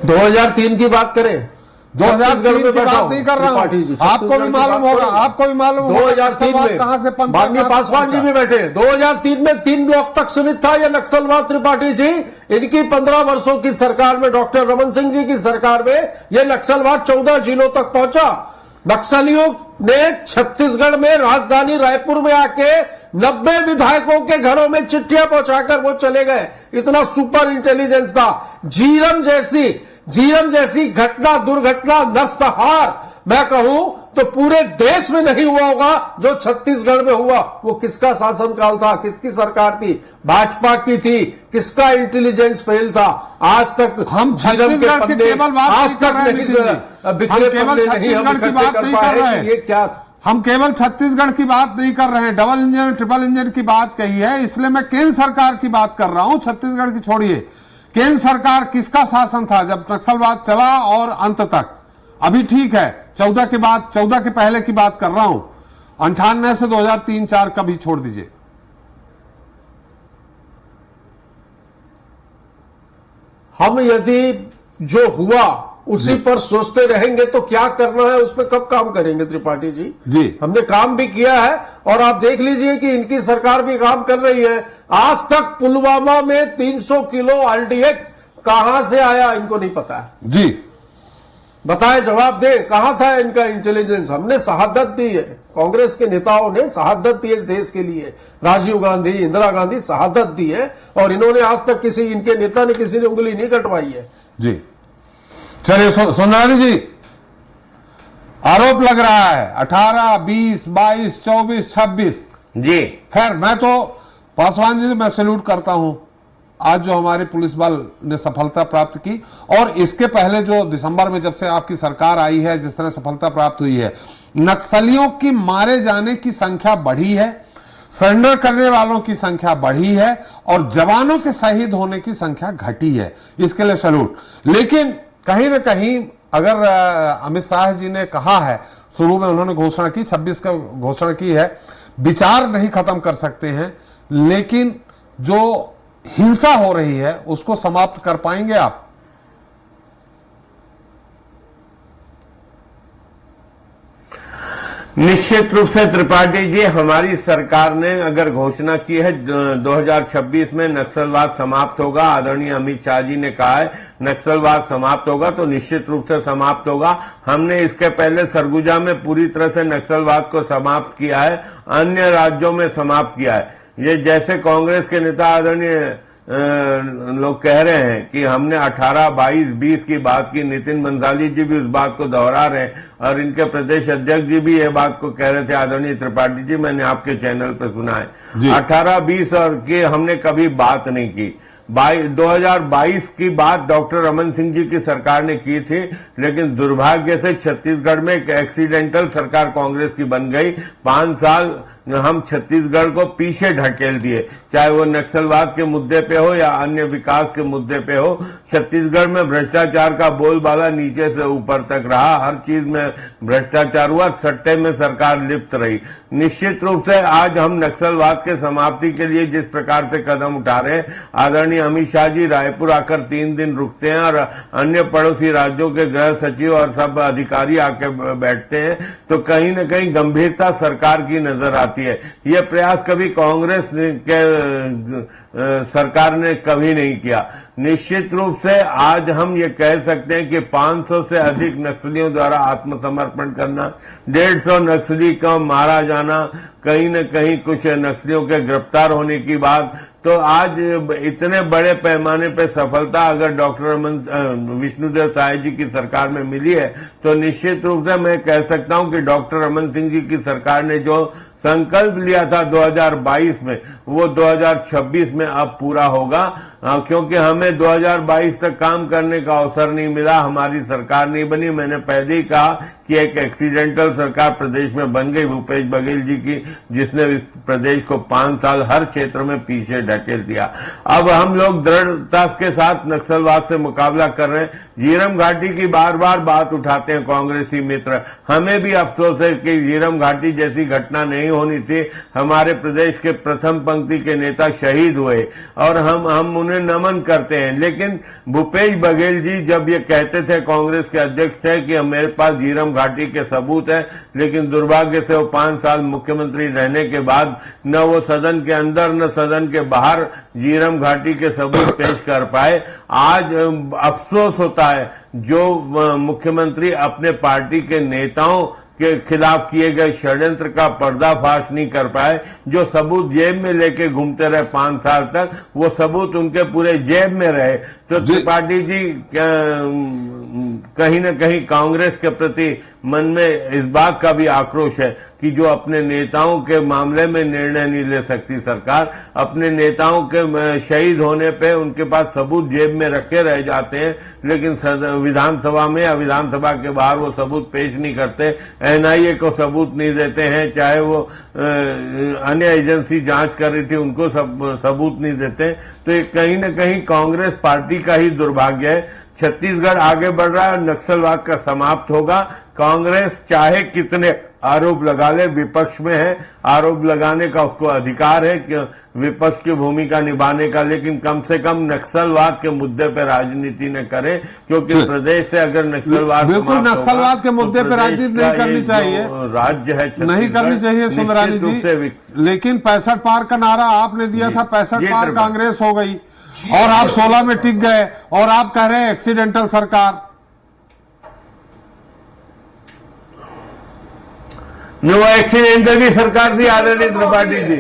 2003 की बात करें, 2003 की बात नहीं कर रहा हूं, आपको भी मालूम होगा, आपको भी मालूम होगा 2003 में कहां से पनपा, माननीय पासवान जी भी बैठे। 2003 में 3 ब्लॉक तक सीमित था यह नक्सलवाद। त्रिपाठी जी, इनकी 15 वर्षों की सरकार में, डॉक्टर रमन सिंह जी की सरकार में यह नक्सलवाद 14 जिलों तक पहुंचा। नक्सलियों ने छत्तीसगढ़ में राजधानी रायपुर में आके 90 विधायकों के घरों में चिट्ठियां पहुंचाकर वो चले गए। इतना सुपर इंटेलिजेंस था। झीरम जैसी घटना, दुर्घटना, नरसंहार मैं कहूं तो पूरे देश में नहीं हुआ होगा जो छत्तीसगढ़ में हुआ। वो किसका शासनकाल था? किसकी सरकार थी? भाजपा की थी। किसका इंटेलिजेंस फेल था? आज तक हम छत्तीसगढ़ की केवल बात नहीं कर रहे हैं, हम केवल छत्तीसगढ़ की बात नहीं कर रहे हैं। ये क्या था? हम केवल छत्तीसगढ़ की बात नहीं कर रहे हैं, डबल इंजन, ट्रिपल इंजन की बात कही है, इसलिए मैं केंद्र सरकार की बात कर रहा हूं। छत्तीसगढ़ की छोड़िए, केंद्र सरकार किसका शासन था जब नक्सलवाद चला और अंत तक? अभी ठीक है, 14 के बाद, 14 के पहले की बात कर रहा हूं, 98 से 2003-4 कभी छोड़ दीजिए। हम यदि जो हुआ उसी पर सोचते रहेंगे तो क्या करना है, उस पर कब काम करेंगे त्रिपाठी जी? जी, हमने काम भी किया है और आप देख लीजिए कि इनकी सरकार भी काम कर रही है। आज तक पुलवामा में 300 किलो आरडीएक्स कहां से आया इनको नहीं पता है। जी बताएं, जवाब दे, कहां था इनका इंटेलिजेंस? हमने शहादत दी है, कांग्रेस के नेताओं ने शहादत दी है इस देश के लिए। राजीव गांधी, इंदिरा गांधी शहादत दी है और इन्होंने आज तक किसी, इनके नेता ने किसी ने उंगली नहीं कटवाई है। जी, चलिए सुंदरानी जी, आरोप लग रहा है 18, 20, 22, 24, 26 जी। खैर, मैं तो पासवान जी मैं सैल्यूट करता हूं आज जो हमारे पुलिस बल ने सफलता प्राप्त की, और इसके पहले जो दिसंबर में जब से आपकी सरकार आई है, जिस तरह सफलता प्राप्त हुई है, नक्सलियों की मारे जाने की संख्या बढ़ी है, सरेंडर करने वालों की संख्या बढ़ी है और जवानों के शहीद होने की संख्या घटी है। इसके लिए सैल्यूट। लेकिन कहीं ना कहीं अगर अमित शाह जी ने कहा है, शुरू में उन्होंने घोषणा की, 26 का घोषणा की है, विचार नहीं खत्म कर सकते हैं, लेकिन जो हिंसा हो रही है उसको समाप्त कर पाएंगे आप? निश्चित रूप से त्रिपाठी जी, हमारी सरकार ने अगर घोषणा की है 2026 में नक्सलवाद समाप्त होगा, आदरणीय अमित शाह जी ने कहा है नक्सलवाद समाप्त होगा, तो निश्चित रूप से समाप्त होगा। हमने इसके पहले सरगुजा में पूरी तरह से नक्सलवाद को समाप्त किया है, अन्य राज्यों में समाप्त किया है। ये जैसे कांग्रेस के नेता आदरणीय लोग कह रहे हैं कि हमने 18, 22, 20 की बात की, नितिन बंसाली जी भी उस बात को दोहरा रहे हैं और इनके प्रदेश अध्यक्ष जी भी ये बात को कह रहे थे, आदरणीय त्रिपाठी जी, मैंने आपके चैनल पर सुना है। 18, 20 और की हमने कभी बात नहीं की। 2022 की बात डॉक्टर रमन सिंह जी की सरकार ने की थी, लेकिन दुर्भाग्य से छत्तीसगढ़ में एक एक्सीडेंटल सरकार कांग्रेस की बन गई। 5 साल हम छत्तीसगढ़ को पीछे ढकेल दिए, चाहे वो नक्सलवाद के मुद्दे पे हो या अन्य विकास के मुद्दे पे हो। छत्तीसगढ़ में भ्रष्टाचार का बोलबाला नीचे से ऊपर तक रहा, हर चीज में भ्रष्टाचार हुआ, सट्टे में सरकार लिप्त रही। निश्चित रूप से आज हम नक्सलवाद के समाप्ति के लिए जिस प्रकार से कदम उठा रहे हैं, आदरणीय अमित शाह जी रायपुर आकर 3 दिन रुकते हैं और अन्य पड़ोसी राज्यों के गृह सचिव और सब अधिकारी आके बैठते हैं, तो कहीं न कहीं गंभीरता सरकार की नजर आती है। यह प्रयास कभी कांग्रेस के सरकार ने कभी नहीं किया। निश्चित रूप से आज हम ये कह सकते हैं कि 500 से अधिक नक्सलियों द्वारा आत्मसमर्पण करना, 150 नक्सली का मारा जाना, कहीं न कहीं कुछ नक्सलियों के गिरफ्तार होने की बात, तो आज इतने बड़े पैमाने पर सफलता अगर डॉक्टर विष्णुदेव साय जी की सरकार में मिली है, तो निश्चित रूप से मैं कह सकता हूं कि डॉक्टर रमन सिंह जी की सरकार ने जो संकल्प लिया था 2022 में, वो 2026 में अब पूरा होगा, क्योंकि हमें 2022 तक काम करने का अवसर नहीं मिला, हमारी सरकार नहीं बनी। मैंने पहले ही कहा कि एक एक्सीडेंटल सरकार प्रदेश में बन गई भूपेश बघेल जी की, जिसने इस प्रदेश को 5 साल हर क्षेत्र में पीछे ढकेल दिया। अब हम लोग दृढ़ता के साथ नक्सलवाद से मुकाबला कर रहे हैं। झीरम घाटी की बार बार बात उठाते हैं कांग्रेसी मित्र, हमें भी अफसोस है कि झीरम घाटी जैसी घटना नहीं होनी थी। हमारे प्रदेश के प्रथम पंक्ति के नेता शहीद हुए और हम उन्हें नमन करते हैं। लेकिन भूपेश बघेल जी जब ये कहते थे, कांग्रेस के अध्यक्ष थे, कि मेरे पास झीरम घाटी के सबूत है, लेकिन दुर्भाग्य से वो 5 साल मुख्यमंत्री रहने के बाद न वो सदन के अंदर न सदन के बाहर झीरम घाटी के सबूत पेश कर पाए। आज अफसोस होता है जो मुख्यमंत्री अपने पार्टी के नेताओं के खिलाफ किए गए षड्यंत्र का पर्दाफाश नहीं कर पाए। जो सबूत जेब में लेके घूमते रहे 5 साल तक, वो सबूत उनके पूरे जेब में रहे। तो त्रिपाठी जी कहीं न कहीं कांग्रेस के प्रति मन में इस बात का भी आक्रोश है कि जो अपने नेताओं के मामले में निर्णय नहीं ले सकती सरकार, अपने नेताओं के शहीद होने पे उनके पास सबूत जेब में रखे रह जाते हैं, लेकिन विधानसभा में या विधानसभा के बाहर वो सबूत पेश नहीं करते, एनआईए को सबूत नहीं देते हैं, चाहे वो अन्य एजेंसी जांच कर रही थी उनको सबूत नहीं देते। तो ये कहीं न कहीं कांग्रेस पार्टी का ही दुर्भाग्य है। छत्तीसगढ़ आगे बढ़ रहा है, नक्सलवाद का समाप्त होगा। कांग्रेस चाहे कितने आरोप लगा ले, विपक्ष में है, आरोप लगाने का उसको अधिकार है कि विपक्ष की भूमिका निभाने का, लेकिन कम से कम नक्सलवाद के मुद्दे पर राजनीति न करे, क्योंकि प्रदेश से अगर नक्सलवाद बिल्कुल नक्सलवाद के मुद्दे पर राजनीति नहीं करनी चाहिए, राज्य है नहीं करनी चाहिए सुंदरानी जी। लेकिन 65 पार का नारा आपने दिया था, 65 पार कांग्रेस हो गई और आप 16 में टिक गए और आप कह रहे हैं एक्सीडेंटल सरकार। वो एक्सीडेंटली सरकार थी आदरणीय त्रिपाठी जी,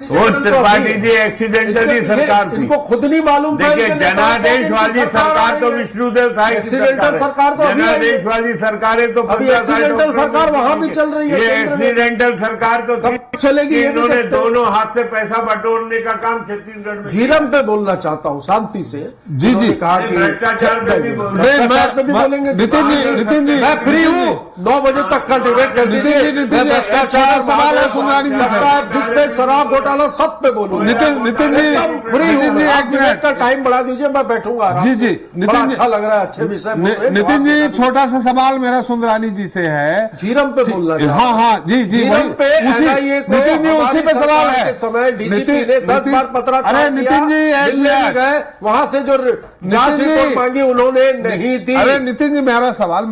वो त्रिपाठी जी एक्सीडेंटली सरकार थी। इनको खुद नहीं मालूम था। देखिए, जनादेश वाली सरकार तो विष्णुदेव साय की सरकार है। जनादेश वाली सरकारें तो 15 साल सरकार वहां भी चल रही है। ये एक्सीडेंटल सरकार तो चलेगी। इन्होंने दोनों हाथ से पैसा बटोरने का काम छत्तीसगढ़ में। झीरम पे बोलना चाहता हूँ शांति से। जी जी, कहा कि भ्रष्टाचार पे भी बोलेंगे। नितिन जी, मैं फ्री हूँ 9 बजे तक का डिबेट कर दीजिए। भ्रष्टाचार सवाल है सुंदरानी जी से, जिसपे शराब घोटाला सब पे बोलूँ। नितिन जी एक मिनट का टाइम बढ़ा दीजिए, मैं बैठूंगा। जी जी, नितिन जी अच्छा लग रहा है, अच्छे विषय। नितिन जी छोटा सा सवाल मेरा सुंदरानी जी से है। झीरम पे बोलना। हाँ जी जी, नितिन जी उसी पे सवाल है। समय डीजीपी ने 10 बार पत्राचार किया। अरे नितिन जी दिल्ली गए, वहां से जो जांच रिपोर्ट मांगी उन्होंने नहीं दी। अरे नितिन जी, मेरा सवाल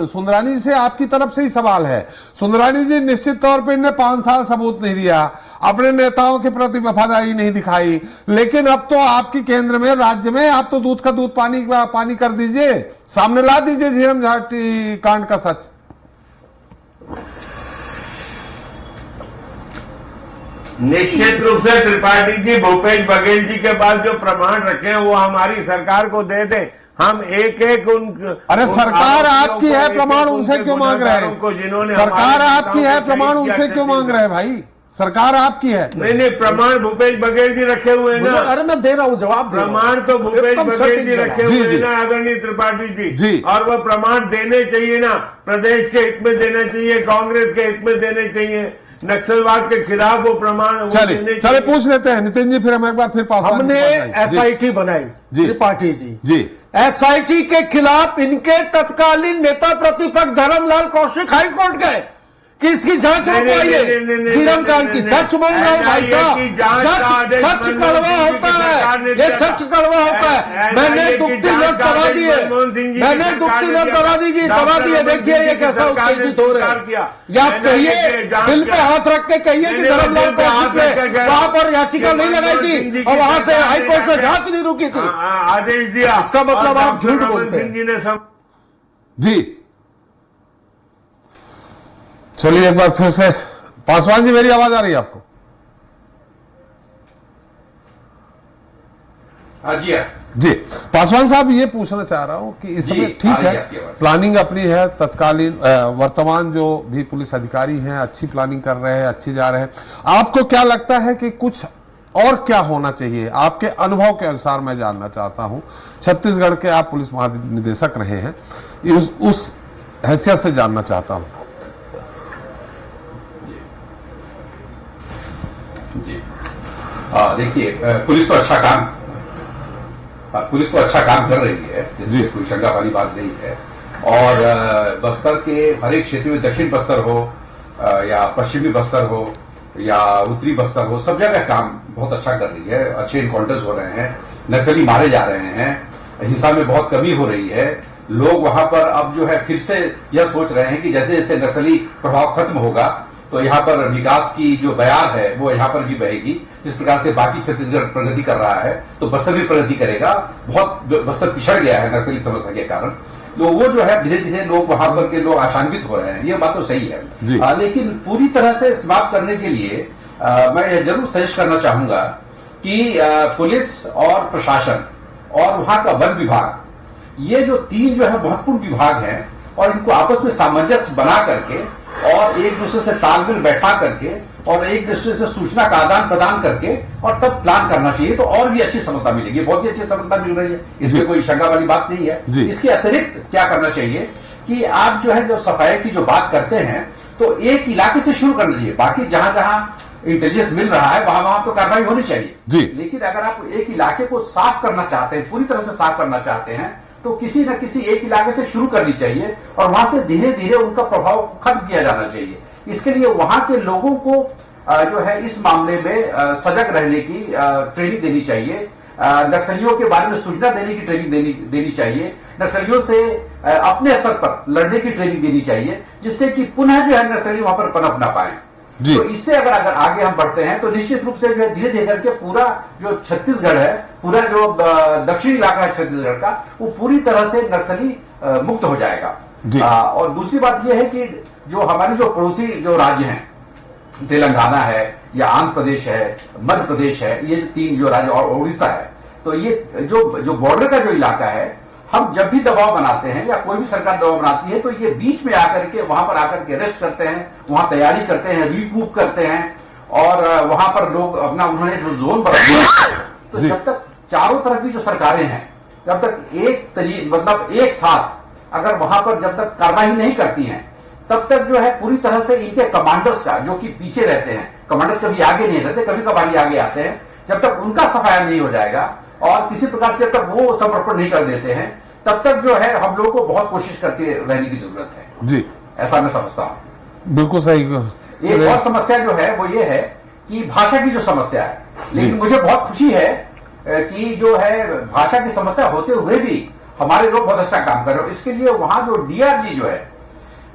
सुंदरानी जी से आपकी तरफ से ही सवाल है। सुंदरानी जी निश्चित तौर पे इन्हें 5 साल सबूत नहीं दिया, अपने नेताओं के प्रति वफादारी नहीं दिखाई, लेकिन अब तो आपकी केंद्र में, राज्य में, आप तो दूध का दूध पानी कर दीजिए, सामने ला दीजिए झीरम घाटी कांड का सच। निश्चित रूप से त्रिपाठी जी भूपेश बघेल जी के पास जो प्रमाण रखे हैं वो हमारी सरकार को दे दे। हम एक अरे सरकार आपकी है, प्रमाण उनसे क्यों मांग रहे हैं? सरकार आपकी है, प्रमाण उनसे क्यों मांग रहे हैं भाई? सरकार आपकी है। नहीं, प्रमाण भूपेश बघेल जी रखे हुए हैं ना। अरे मैं दे रहा हूँ जवाब। प्रमाण तो भूपेश बघेल जी रखे हुए हैं ना आदरणीय त्रिपाठी जी, और वह प्रमाण देने चाहिए ना, प्रदेश के हित में देने चाहिए, कांग्रेस के हित में देने चाहिए। नक्सलवाद के खिलाफ वो प्रमाण चले पूछ लेते हैं नितिन जी, फिर हम एक बार फिर हमने एसआईटी बनाई त्रिपाठी जी। एसआईटी के खिलाफ इनके तत्कालीन नेता प्रतिपक्ष धर्मलाल कौशिक हाईकोर्ट गए कि इसकी जांच हो पाइए झीरम कांड की। सच बोल रहा हूँ भाई साहब, सच कड़वा होता है, ये सच कड़वा होता है। मैंने दुखती नस दबा दी है, मैंने दुखती नस दबा दी है। देखिए ये कैसा उत्तेजित हो रहा है। या आप कहिए, दिल पे हाथ रख के कहिए कि धर्मलाल कौशिक ने वहां पर याचिका नहीं लगाई थी और वहां से हाईकोर्ट से जांच नहीं रुकी थी, आदेश दिया। इसका मतलब आप झूठ बोलते हैं। जी चलिए एक बार फिर से पासवान जी, मेरी आवाज आ रही है आपको? जी पासवान साहब, ये पूछना चाह रहा हूं कि इस समय ठीक है, प्लानिंग अपनी है, तत्कालीन वर्तमान जो भी पुलिस अधिकारी हैं अच्छी प्लानिंग कर रहे हैं, अच्छी जा रहे हैं। आपको क्या लगता है कि कुछ और क्या होना चाहिए? आपके अनुभव के अनुसार मैं जानना चाहता हूं। छत्तीसगढ़ के आप पुलिस महानिदेशक रहे हैं, उस हैसियत से जानना चाहता हूं। जी देखिए, पुलिस तो अच्छा काम कर रही है, जिसमें कोई शंका वाली बात नहीं है। और बस्तर के हर एक क्षेत्र में, दक्षिण बस्तर हो या पश्चिमी बस्तर हो या उत्तरी बस्तर हो, सब जगह काम बहुत अच्छा कर रही है। अच्छे इनकाउंटर्स हो रहे हैं, नक्सली मारे जा रहे हैं, हिंसा में बहुत कमी हो रही है। लोग वहां पर अब जो है फिर से यह सोच रहे हैं कि जैसे जैसे नक्सली प्रभाव खत्म होगा तो यहाँ पर विकास की जो बयार है वो यहाँ पर भी बहेगी। जिस प्रकार से बाकी छत्तीसगढ़ प्रगति कर रहा है तो बस्तर भी प्रगति करेगा। बहुत बस्तर पिछड़ गया है नक्सली समस्या के कारण। तो वो जो है धीरे धीरे लोग वहां पर के लोग आशान्वित हो रहे हैं, ये बात तो सही है। लेकिन पूरी तरह से समाप्त करने के लिए मैं यह जरूर सजेस्ट करना चाहूंगा कि पुलिस और प्रशासन और वहां का वन विभाग, ये जो तीन जो है महत्वपूर्ण विभाग हैं, और इनको आपस में सामंजस्य बना करके और एक दूसरे से तालमेल बैठा करके और एक दूसरे से सूचना का आदान प्रदान करके और तब प्लान करना चाहिए, तो और भी अच्छी सफलता मिलेगी। बहुत ही अच्छी सफलता मिल रही है, इसमें कोई शंका वाली बात नहीं है। इसके अतिरिक्त क्या करना चाहिए कि आप जो है जो सफाई की जो बात करते हैं तो एक इलाके से शुरू करना चाहिए। बाकी जहां जहां इंटेलिजेंस मिल रहा है वहां वहां तो कार्रवाई होनी चाहिए, लेकिन अगर आप एक इलाके को साफ करना चाहते हैं, पूरी तरह से साफ करना चाहते हैं, तो किसी न किसी एक इलाके से शुरू करनी चाहिए और वहां से धीरे धीरे उनका प्रभाव खत्म किया जाना चाहिए। इसके लिए वहां के लोगों को जो है इस मामले में सजग रहने की ट्रेनिंग देनी चाहिए। नक्सलियों के बारे में सूचना देने की ट्रेनिंग देनी चाहिए। नक्सलियों से अपने स्तर पर लड़ने की ट्रेनिंग देनी चाहिए, जिससे कि पुनः जो है नक्सली वहां पर पनप ना पाए। तो इससे अगर आगे हम बढ़ते हैं तो निश्चित रूप से जो है धीरे धीरे करके पूरा जो छत्तीसगढ़ है, पूरा जो दक्षिणी इलाका है छत्तीसगढ़ का, वो पूरी तरह से नक्सली मुक्त हो जाएगा। और दूसरी बात यह है कि जो हमारे जो पड़ोसी जो राज्य हैं, तेलंगाना है या आंध्र प्रदेश है, मध्य प्रदेश है, ये जो तीन जो राज्य, और उड़ीसा है, तो ये जो बॉर्डर का जो इलाका है, हम जब भी दबाव बनाते हैं या कोई भी सरकार दबाव बनाती है तो ये बीच में आकर के वहां पर आकर के रेस्ट करते हैं, वहां तैयारी करते हैं, रिकूप करते हैं, और वहां पर लोग अपना उन्होंने जो जोन बनाया तो जब तक चारों तरफ की जो सरकारें हैं, जब तक मतलब एक साथ अगर वहां पर जब तक कार्रवाई नहीं करती हैं, तब तक जो है पूरी तरह से इनके कमांडर्स का, जो कि पीछे रहते हैं, कमांडर्स कभी आगे नहीं रहते, कभी कभार आगे आते हैं, जब तक उनका सफाया नहीं हो जाएगा और किसी प्रकार से जब तक वो समर्पण नहीं कर देते हैं, तब तक जो है हम लोग को बहुत कोशिश करते रहने की जरूरत है। जी, ऐसा मैं समझता हूं। बिल्कुल सही। एक और समस्या जो है वो ये है कि भाषा की जो समस्या है, लेकिन मुझे बहुत खुशी है कि जो है भाषा की समस्या होते हुए भी हमारे लोग बहुत अच्छा काम कर रहे हो। इसके लिए वहां जो डीआरजी जो है,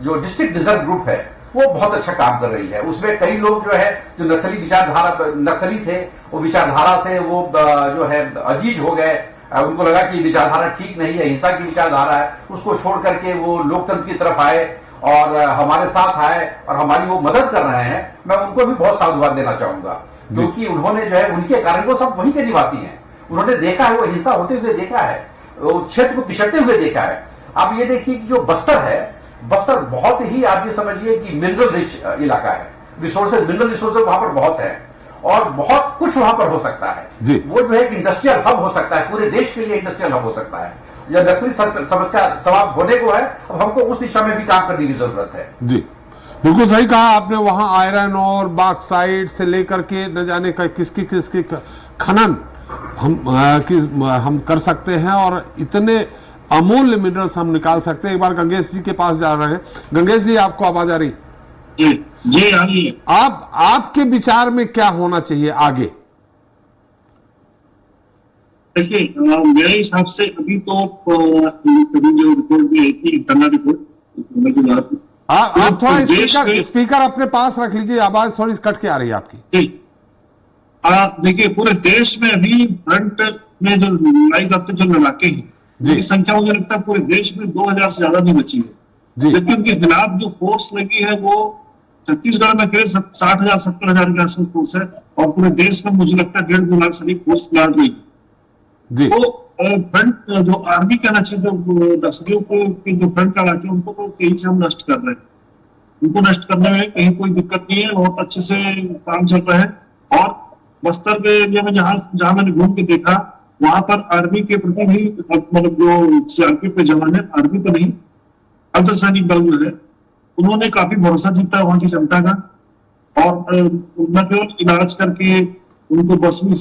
जो डिस्ट्रिक्ट रिजर्व ग्रुप है, वो बहुत अच्छा काम कर रही है। उसमें कई लोग जो है जो नक्सली थे, वो विचारधारा से वो जो है अजीज हो गए, उनको लगा कि विचारधारा ठीक नहीं है, हिंसा की विचारधारा है, उसको छोड़ करके वो लोकतंत्र की तरफ आए और हमारे साथ आए और हमारी वो मदद कर रहे हैं। मैं उनको भी बहुत साधुवाद देना चाहूंगा, क्योंकि उन्होंने जो है उनके कारण वो सब वहीं के निवासी हैं, उन्होंने देखा है, वो हिंसा होते हुए देखा है, वो क्षेत्र को पिछड़ते हुए देखा है। अब ये देखिए कि जो बस्तर है, बस्तर बहुत ही आप ये समझिए कि मिनरल रिच इलाका है, मिनरल रिसोर्सेज वहां पर बहुत है और बहुत कुछ वहां पर हो सकता है। वो जो है एक इंडस्ट्रियल हब हो सकता है, पूरे देश के लिए इंडस्ट्रियल हब हो सकता है। यह नक्सली समस्या समाप्त होने को है, अब हमको उस दिशा में भी काम करने की जरूरत है। जी, बिल्कुल सही कहा आपने। वहां आयरन और बॉक्साइट से लेकर के न जाने का किसकी खनन हम कर सकते हैं और इतने अमूल्य मिनरल्स हम निकाल सकते हैं। एक बार गंगेश जी के पास जा रहे हैं। गंगेश जी, आपको आवाज आ रही? जी आ रही है। आपके विचार में क्या होना चाहिए आगे? देखिए, मेरे हिसाब से अभी तो जो रिपोर्ट भी आई थी, इंटरनल रिपोर्ट, आप थोड़ा स्पीकर अपने पास रख लीजिए, आवाज थोड़ी कट के आ रही है आपकी। देखिए, पूरे देश में अभी फ्रंट में जो लड़ाई करते जो लड़ाके हैं, जिनकी संख्या मुझे लगता है पूरे देश में 2000 से ज्यादा नहीं बची है, जबकि उनके खिलाफ जो फोर्स लगी है वो छत्तीसगढ़ में करीब 60,000 70,000 के आसपास फोर्स है और पूरे देश में मुझे लगता है 1.5-2 लाख से अधिक फोर्स लड़ रही है। तो फ्रंट जो आर्मी कहना चाहिए, जो नक्सलियों को जो फ्रंट का इलाके उनको तो कहीं से हम नष्ट कर रहे हैं, उनको नष्ट करने में कहीं कोई दिक्कत नहीं है, बहुत अच्छे से काम चल रहा है। और बस्तर के एरिया में जहां मैंने घूम के देखा, वहां पर आर्मी के प्रति भी मतलब जो सीआरपीएफ के जवान है, आर्मी तो नहीं, अर्धसैनिक बल जो है उन्होंने काफी भरोसा जीता वहां की जनता का, और न केवल इलाज करके उनको बस में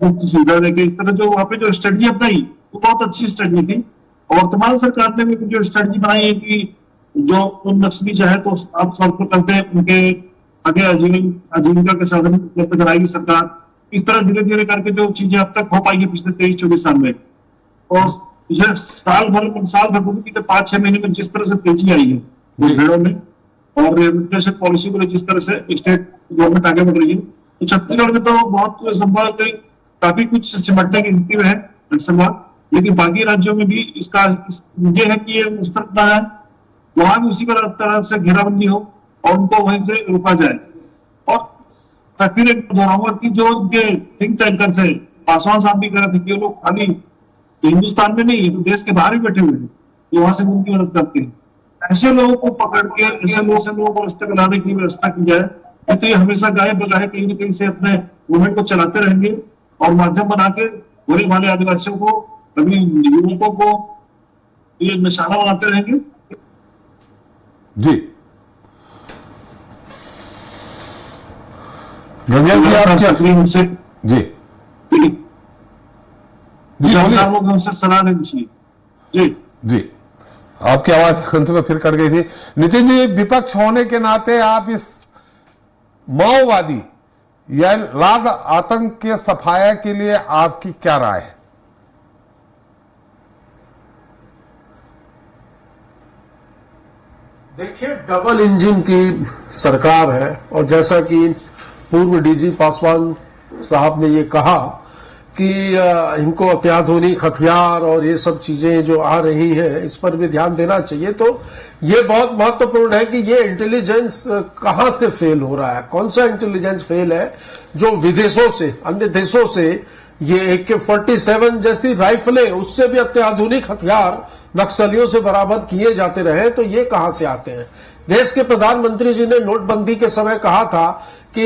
मुफ्त सुविधा देके, इस तरह जो वहां पे जो स्ट्रेटजी अपनाई वो बहुत अच्छी स्ट्रेटजी थी। और वर्तमान सरकार ने भी जो स्ट्रेटजी बनाई है कि जो उन नक्सली चाहे तो आप सड़क पर करते उनके आगे आजीविका के साधन उपलब्ध कराएगी सरकार। इस तरह धीरे धीरे करके जो चीजें अब तक हो पाई है पिछले 23-24 साल में, और पिछले साल भर के 5-6 महीने में जिस तरह से तेजी आई है भीड़ों में और इमिग्रेशन पॉलिसी को जिस तरह से स्टेट गवर्नमेंट आगे बढ़ रही है, तो छत्तीसगढ़ में तो बहुत संभव काफी कुछ सिमटने की स्थिति में है नक्सलवाद। लेकिन बाकी राज्यों में भी इसका ये है कि ये मुस्तरदा है, वहां भी उसी तरह से घेराबंदी हो और उनको वहीं से रोका जाए। और फिर एक दोहराऊंगा कि जो उनके थिंक टैंकर से पासवान साहब भी कह रहे थे कि वो लोग खाली हिंदुस्तान में नहीं है तो देश के बाहर भी बैठे हुए हैं जो वहां से उनकी मदद करते हैं। ऐसे लोगों को पकड़ के ऐसे लोगों को रास्ते लाने की व्यवस्था की जाए, तो ये हमेशा गाहे बगाहे कहीं न कहीं से अपने मूवमेंट को चलाते रहेंगे और माध्यम बना के भोले भाले आदिवासियों को, कभी युवकों को ये निशाना बनाते रहेंगे। जी गंगेल जी, आप उनसे जी जी उनसे सलाह लेनी चाहिए। जी जी, आपकी आवाज अंत में फिर कट गई थी। नितिन जी, विपक्ष होने के नाते आप इस माओवादी या लाद आतंक के सफाया के लिए आपकी क्या राय है? देखिए, डबल इंजन की सरकार है और जैसा कि पूर्व डीजी पासवान साहब ने ये कहा कि इनको अत्याधुनिक हथियार और ये सब चीजें जो आ रही हैं इस पर भी ध्यान देना चाहिए। तो ये बहुत महत्वपूर्ण है कि ये इंटेलिजेंस कहां से फेल हो रहा है, कौन सा इंटेलिजेंस फेल है जो विदेशों से, अन्य देशों से ये AK-47 जैसी राइफलें, उससे भी अत्याधुनिक हथियार नक्सलियों से बरामद किए जाते रहे, तो ये कहां से आते हैं। देश के प्रधानमंत्री जी ने नोटबंदी के समय कहा था कि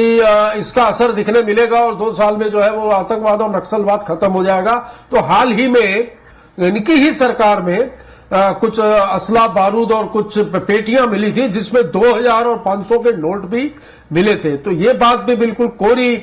इसका असर दिखने मिलेगा और 2 साल में जो है वो आतंकवाद और नक्सलवाद खत्म हो जाएगा। तो हाल ही में इनकी ही सरकार में कुछ असला बारूद और कुछ पेटियां मिली थी जिसमें 2000 और 500 के नोट भी मिले थे। तो ये बात भी बिल्कुल कोरी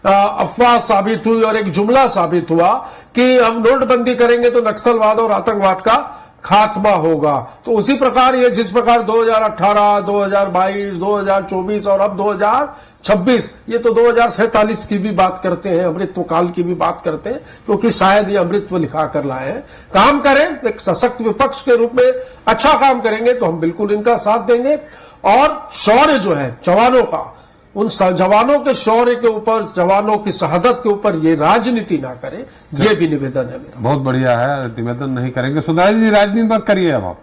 अफवाह साबित हुई और एक जुमला साबित हुआ कि हम नोटबंदी करेंगे तो नक्सलवाद और आतंकवाद का खात्मा होगा। तो उसी प्रकार ये जिस प्रकार 2018, 2022, 2024 और अब 2026, ये तो 2047 की भी बात करते हैं, अमृतत्व काल की भी बात करते हैं, क्योंकि शायद ये अमृतत्व लिखा कर लाए हैं। काम करें, एक सशक्त विपक्ष के रूप में अच्छा काम करेंगे तो हम बिल्कुल इनका साथ देंगे। और शौर्य जो है जवानों का, उन जवानों के शौर्य के ऊपर, जवानों की शहादत के ऊपर ये राजनीति ना करें, ये भी निवेदन है मेरा। बहुत बढ़िया है, निवेदन नहीं करेंगे। सुंदरानी जी, राजनीति मत करिए अब आप।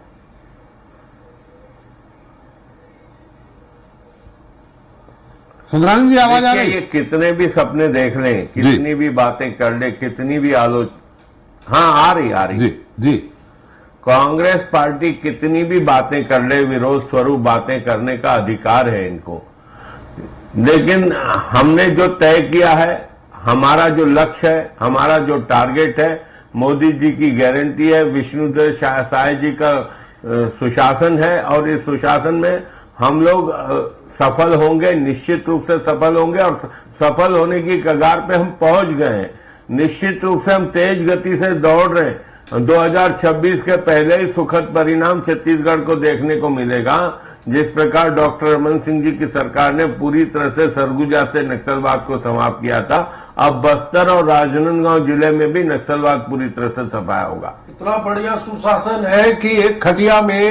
सुंदरानी जी, आवाज आ रही है? ये कितने भी सपने देख लें, कितनी भी बातें कर ले, कितनी भी हाँ आ रही जी जी, कांग्रेस पार्टी कितनी भी बातें कर ले, विरोध स्वरूप बातें करने का अधिकार है इनको, लेकिन हमने जो तय किया है, हमारा जो लक्ष्य है, हमारा जो टारगेट है, मोदी जी की गारंटी है, विष्णुदेव साय जी का सुशासन है और इस सुशासन में हम लोग सफल होंगे, निश्चित रूप से सफल होंगे और सफल होने की कगार पे हम पहुंच गए हैं। निश्चित रूप से हम तेज गति से दौड़ रहे हैं। 2026 के पहले ही सुखद परिणाम छत्तीसगढ़ को देखने को मिलेगा। जिस प्रकार डॉक्टर रमन सिंह जी की सरकार ने पूरी तरह से सरगुजा से नक्सलवाद को समाप्त किया था, अब बस्तर और राजनांदगांव जिले में भी नक्सलवाद पूरी तरह से सफाया होगा। इतना बढ़िया सुशासन है कि एक खटिया में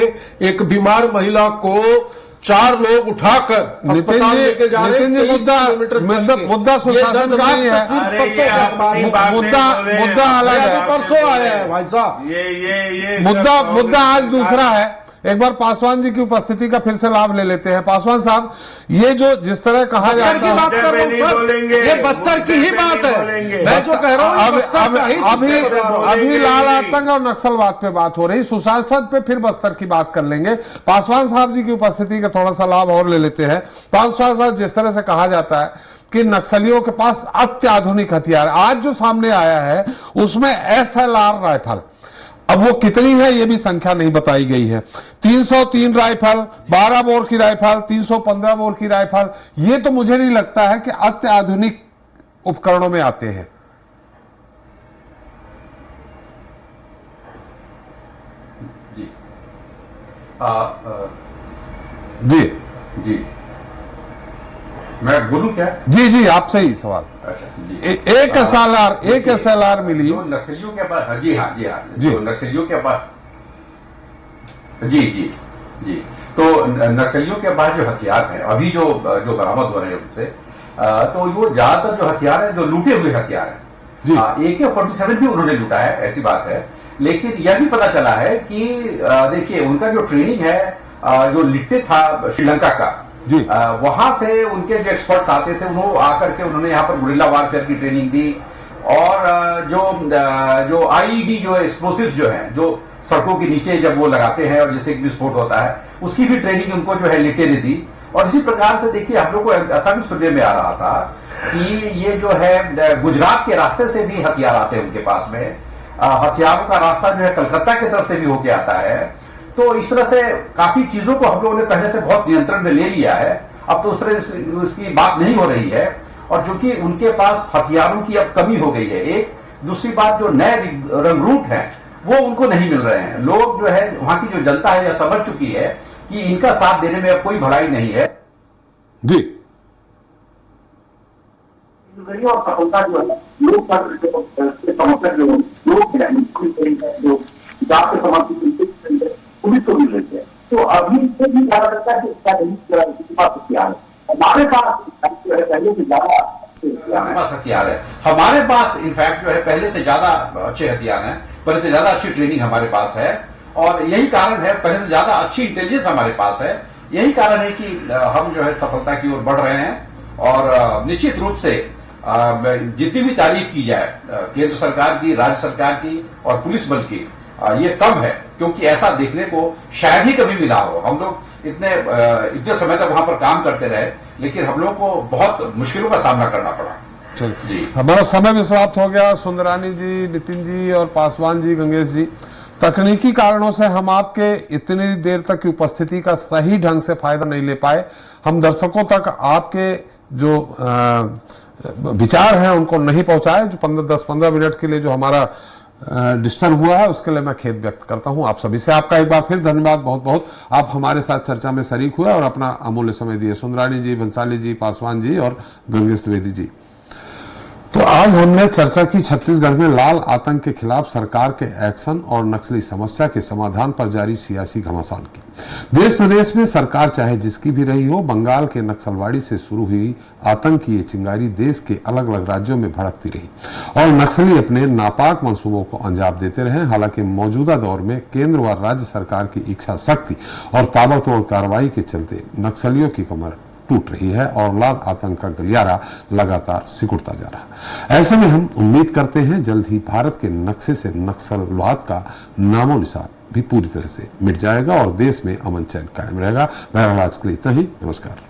एक बीमार महिला को 4 लोग उठाकर अस्पताल लेके जा रहे हैं। मुद्दा सुशासन का नहीं है, मुद्दा अलग है, परसों आया है भाई साहब। ये मुद्दा आज दूसरा है। एक बार पासवान जी की उपस्थिति का फिर से लाभ ले लेते हैं। पासवान साहब, ये जो जिस तरह कहा जाता है, बात कर रहा हूं सर, ये बस्तर की ही बात है, मैं जो कह रहा हूं। अभी लाल आतंक और नक्सलवाद पे बात हो रही, सुशासन पे फिर बस्तर की बात कर लेंगे। पासवान साहब जी की उपस्थिति का थोड़ा सा लाभ और ले लेते हैं। पासवान साहब, जिस तरह से कहा जाता है कि नक्सलियों के पास अत्याधुनिक हथियार, आज जो सामने आया है उसमें SLR राइफल, अब वो कितनी है ये भी संख्या नहीं बताई गई है। 303 राइफल, 12 बोर की राइफल, 315 बोर की राइफल, ये तो मुझे नहीं लगता है कि अत्याधुनिक उपकरणों में आते हैं। जी जी, मैं बोलूं क्या? जी जी, आपसे ही सवाल। एक SLR मिली जो नक्सलियों के पास, जी हाँ जी, जो नक्सलियों के पास, जी जी जी, तो नक्सलियों के पास जो हथियार है अभी जो बरामद हो रहे हैं उनसे, तो वो ज्यादातर जो हथियार है जो लूटे हुए हथियार है। AK-47 भी उन्होंने लूटा है, ऐसी बात है। लेकिन यह भी पता चला है कि देखिए उनका जो ट्रेनिंग है, जो लिट्टे था श्रीलंका का, वहां से उनके जो एक्सपर्ट्स आते थे उन्होंने आकर के उन्होंने यहाँ पर गुरिल्ला वारफेयर की ट्रेनिंग दी। और जो IED जो एक्सप्लोसिव जो है, जो सड़कों के नीचे जब वो लगाते हैं और जैसे कि विस्फोट होता है, उसकी भी ट्रेनिंग उनको जो है लिट्टे ने दी। और इसी प्रकार से देखिए हम लोग को ऐसा भी सुनने में आ रहा था कि ये जो है गुजरात के रास्ते से भी हथियार आते हैं उनके पास में, हथियारों का रास्ता जो है कलकत्ता की तरफ से भी होके आता है। तो इस तरह से काफी चीजों को हम लोगों ने पहले से बहुत नियंत्रण में ले लिया है, अब तो उस तरह उसकी बात नहीं हो रही है। और चूंकि उनके पास हथियारों की अब कमी हो गई है, एक दूसरी बात जो नए रंगरूट हैं वो उनको नहीं मिल रहे हैं। लोग जो है वहां की जो जनता है यह समझ चुकी है कि इनका साथ देने में अब कोई भलाई नहीं है। जी, और सफलता जो है लोकतंत्र के समर्थक जो लोग हैं, जो जात के समर्थक पुलिस को मिल रही है, तो अभी से भी ज्यादा लगता है कि इसका नहीं पास हथियार है हमारे पास, पहले से ज्यादा हथियार है हमारे पास। इनफैक्ट जो है पहले से ज्यादा अच्छे हथियार हैं, पहले से ज्यादा अच्छी ट्रेनिंग हमारे पास है, और यही कारण है, पहले से ज्यादा अच्छी इंटेलिजेंस हमारे पास है। यही कारण है कि हम जो है सफलता की ओर बढ़ रहे हैं। और निश्चित रूप से जितनी भी तारीफ की जाए केंद्र सरकार की, राज्य सरकार की और पुलिस बल की, ये कम है, क्योंकि ऐसा देखने को शायद ही कभी मिला हो। हम लोग इतने समय तक वहां पर काम करते रहे, लेकिन हम लोग को बहुत मुश्किलों का सामना करना पड़ा। जी, हमारा समय भी समाप्त हो गया। सुंदरानी जी, नितिन जी और पासवान जी, गंगेश जी, तकनीकी कारणों से हम आपके इतनी देर तक की उपस्थिति का सही ढंग से फायदा नहीं ले पाए। हम दर्शकों तक आपके जो विचार हैं उनको नहीं पहुंचाए। जो 10-15 मिनट के लिए जो हमारा डिस्टर्ब हुआ है उसके लिए मैं खेद व्यक्त करता हूं आप सभी से। आपका एक बार फिर धन्यवाद, बहुत बहुत। आप हमारे साथ चर्चा में शरीक हुए और अपना अमूल्य समय दिए। सुंदरानी जी, बंसाली जी, पासवान जी और गंगेश द्विवेदी जी। तो आज हमने चर्चा की छत्तीसगढ़ में लाल आतंक के खिलाफ सरकार के एक्शन और नक्सली समस्या के समाधान पर जारी सियासी घमासान की। देश प्रदेश में सरकार चाहे जिसकी भी रही हो, बंगाल के नक्सलवाड़ी से शुरू हुई आतंक की ये चिंगारी देश के अलग अलग राज्यों में भड़कती रही और नक्सली अपने नापाक मंसूबों को अंजाम देते रहे। हालांकि मौजूदा दौर में केंद्र व राज्य सरकार की इच्छा शक्ति और ताबड़तोड़ कार्रवाई के चलते नक्सलियों की कमर टूट रही है और लाल आतंक का गलियारा लगातार सिकुड़ता जा रहा है। ऐसे में हम उम्मीद करते हैं जल्द ही भारत के नक्शे से नक्सलवाद का नामो निशान भी पूरी तरह से मिट जाएगा और देश में अमन चैन कायम रहेगा। बहरहाल आज के लिए इतना ही। नमस्कार।